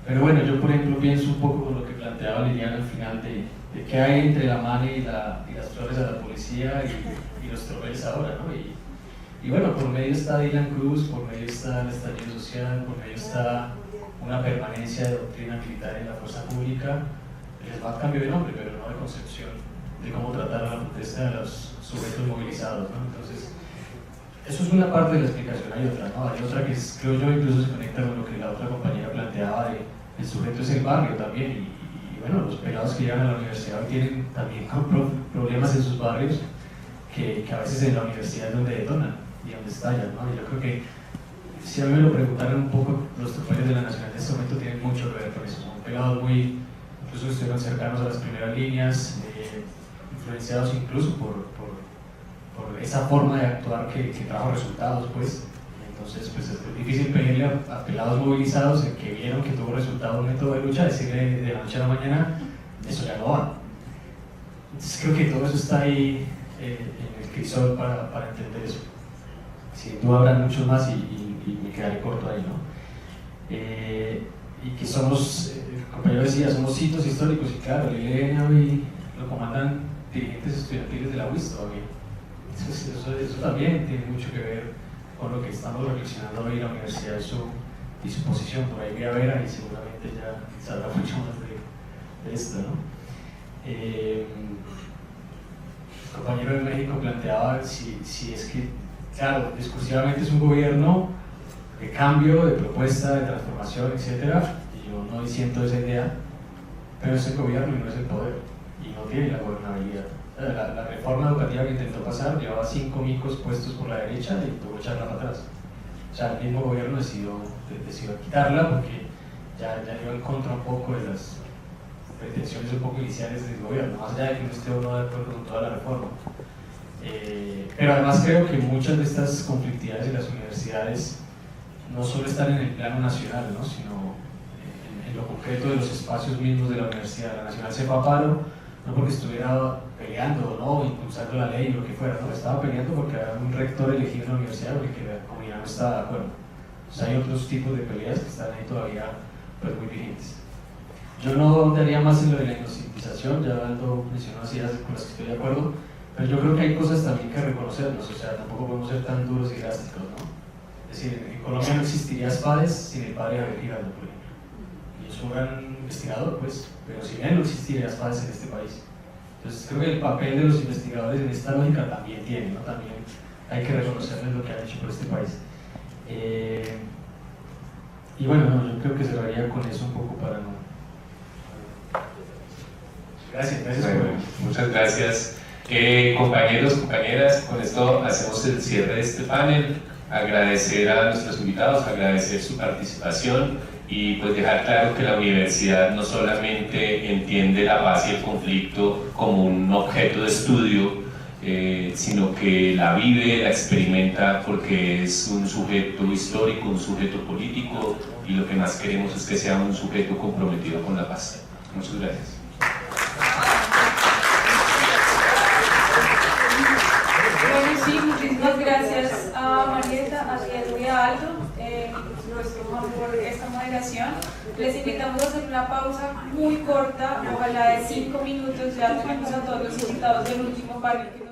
Pero bueno, yo por ejemplo pienso un poco con lo que planteaba Liliana al final de qué hay entre la MANE y las flores de la policía y los tropeles ahora, ¿no? Y bueno, por medio está Dylan Cruz, por medio está el estallido social, por medio está una permanencia de doctrina militar en la fuerza pública. Les va a cambio de nombre, pero no de concepción de cómo tratar a la protesta de los sujetos movilizados, ¿no? Entonces, eso es una parte de la explicación. Hay otra, ¿no? Hay otra que creo yo incluso se conecta con lo que la otra compañera planteaba de el sujeto es el barrio también. Y bueno, los pelados que llegan a la universidad tienen también problemas en sus barrios que a veces en la universidad es donde detonan y donde estallan, ¿no? Y yo creo que si a mí me lo preguntaran un poco, los tropeles de la Nacional de este momento tienen mucho que ver con eso. Son pelados muy, incluso estuvieron cercanos a las primeras líneas, influenciados incluso por por esa forma de actuar que trajo resultados, pues. Entonces, pues es difícil pedirle a pelados movilizados que vieron que tuvo resultado un método de lucha, decirle de la noche a la mañana, eso ya no va. Entonces creo que todo eso está ahí en el crisol para entender eso. Sin duda habrá muchos más y me quedaré corto ahí, ¿no? Y que somos, el compañero decía, somos hitos históricos, y claro, el ELN hoy lo comandan dirigentes estudiantiles de la UIS todavía. Eso también tiene mucho que ver con lo que estamos reflexionando hoy en la universidad y su posición. Por ahí voy a ver, y seguramente ya sabrá mucho más de esto, ¿no? El compañero de México planteaba si es que, claro, discursivamente es un gobierno de cambio, de propuesta, de transformación, etc. Y yo no disiento esa idea, pero es el gobierno y no es el poder, y no tiene la gobernabilidad. La reforma educativa que intentó pasar llevaba 5 micos puestos por la derecha y tuvo que echarla para atrás. O sea, el mismo gobierno decidió quitarla porque ya iba en contra un poco de las pretensiones un poco iniciales del gobierno, más allá de que no esté uno de acuerdo con toda la reforma. Pero además creo que muchas de estas conflictividades de las universidades no solo están en el plano nacional, ¿no? Sino en lo concreto de los espacios mismos de la universidad. La Nacional se fue a paro, no porque estuviera peleando, ¿no? Impulsando la ley o lo que fuera, ¿no? Estaba peleando porque había un rector elegido en la universidad porque la comunidad no estaba de acuerdo. Entonces hay otros tipos de peleas que están ahí todavía pues, muy vigentes. Yo no daría más en lo de la inocentización, ya Aldo mencionó así con las que estoy de acuerdo, pero yo creo que hay cosas también que reconocernos, o sea, tampoco podemos ser tan duros y drásticos, ¿no? Es decir, en Colombia no existiría SPADES sin el padre Abel Giraldo, por ejemplo. Y es un gran investigador, pues, pero sin él no existiría SPADES en este país. Entonces creo que el papel de los investigadores en esta lógica también tiene, ¿no? También hay que reconocerles lo que han hecho por este país. Y bueno, no, yo creo que cerraría con eso un poco para no... Gracias bueno, muchas gracias. Compañeros, compañeras, con esto hacemos el cierre de este panel. Agradecer a nuestros invitados, agradecer su participación y pues dejar claro que la universidad no solamente entiende la paz y el conflicto como un objeto de estudio, sino que la vive, la experimenta porque es un sujeto histórico, un sujeto político y lo que más queremos es que sea un sujeto comprometido con la paz. Muchas gracias. Bueno, sí, muchísimas gracias a Marieta, a Diego y a Aldo por esta moderación. Les invitamos a hacer una pausa muy corta, ojalá de 5 minutos, ya tenemos a todos los invitados del último panel.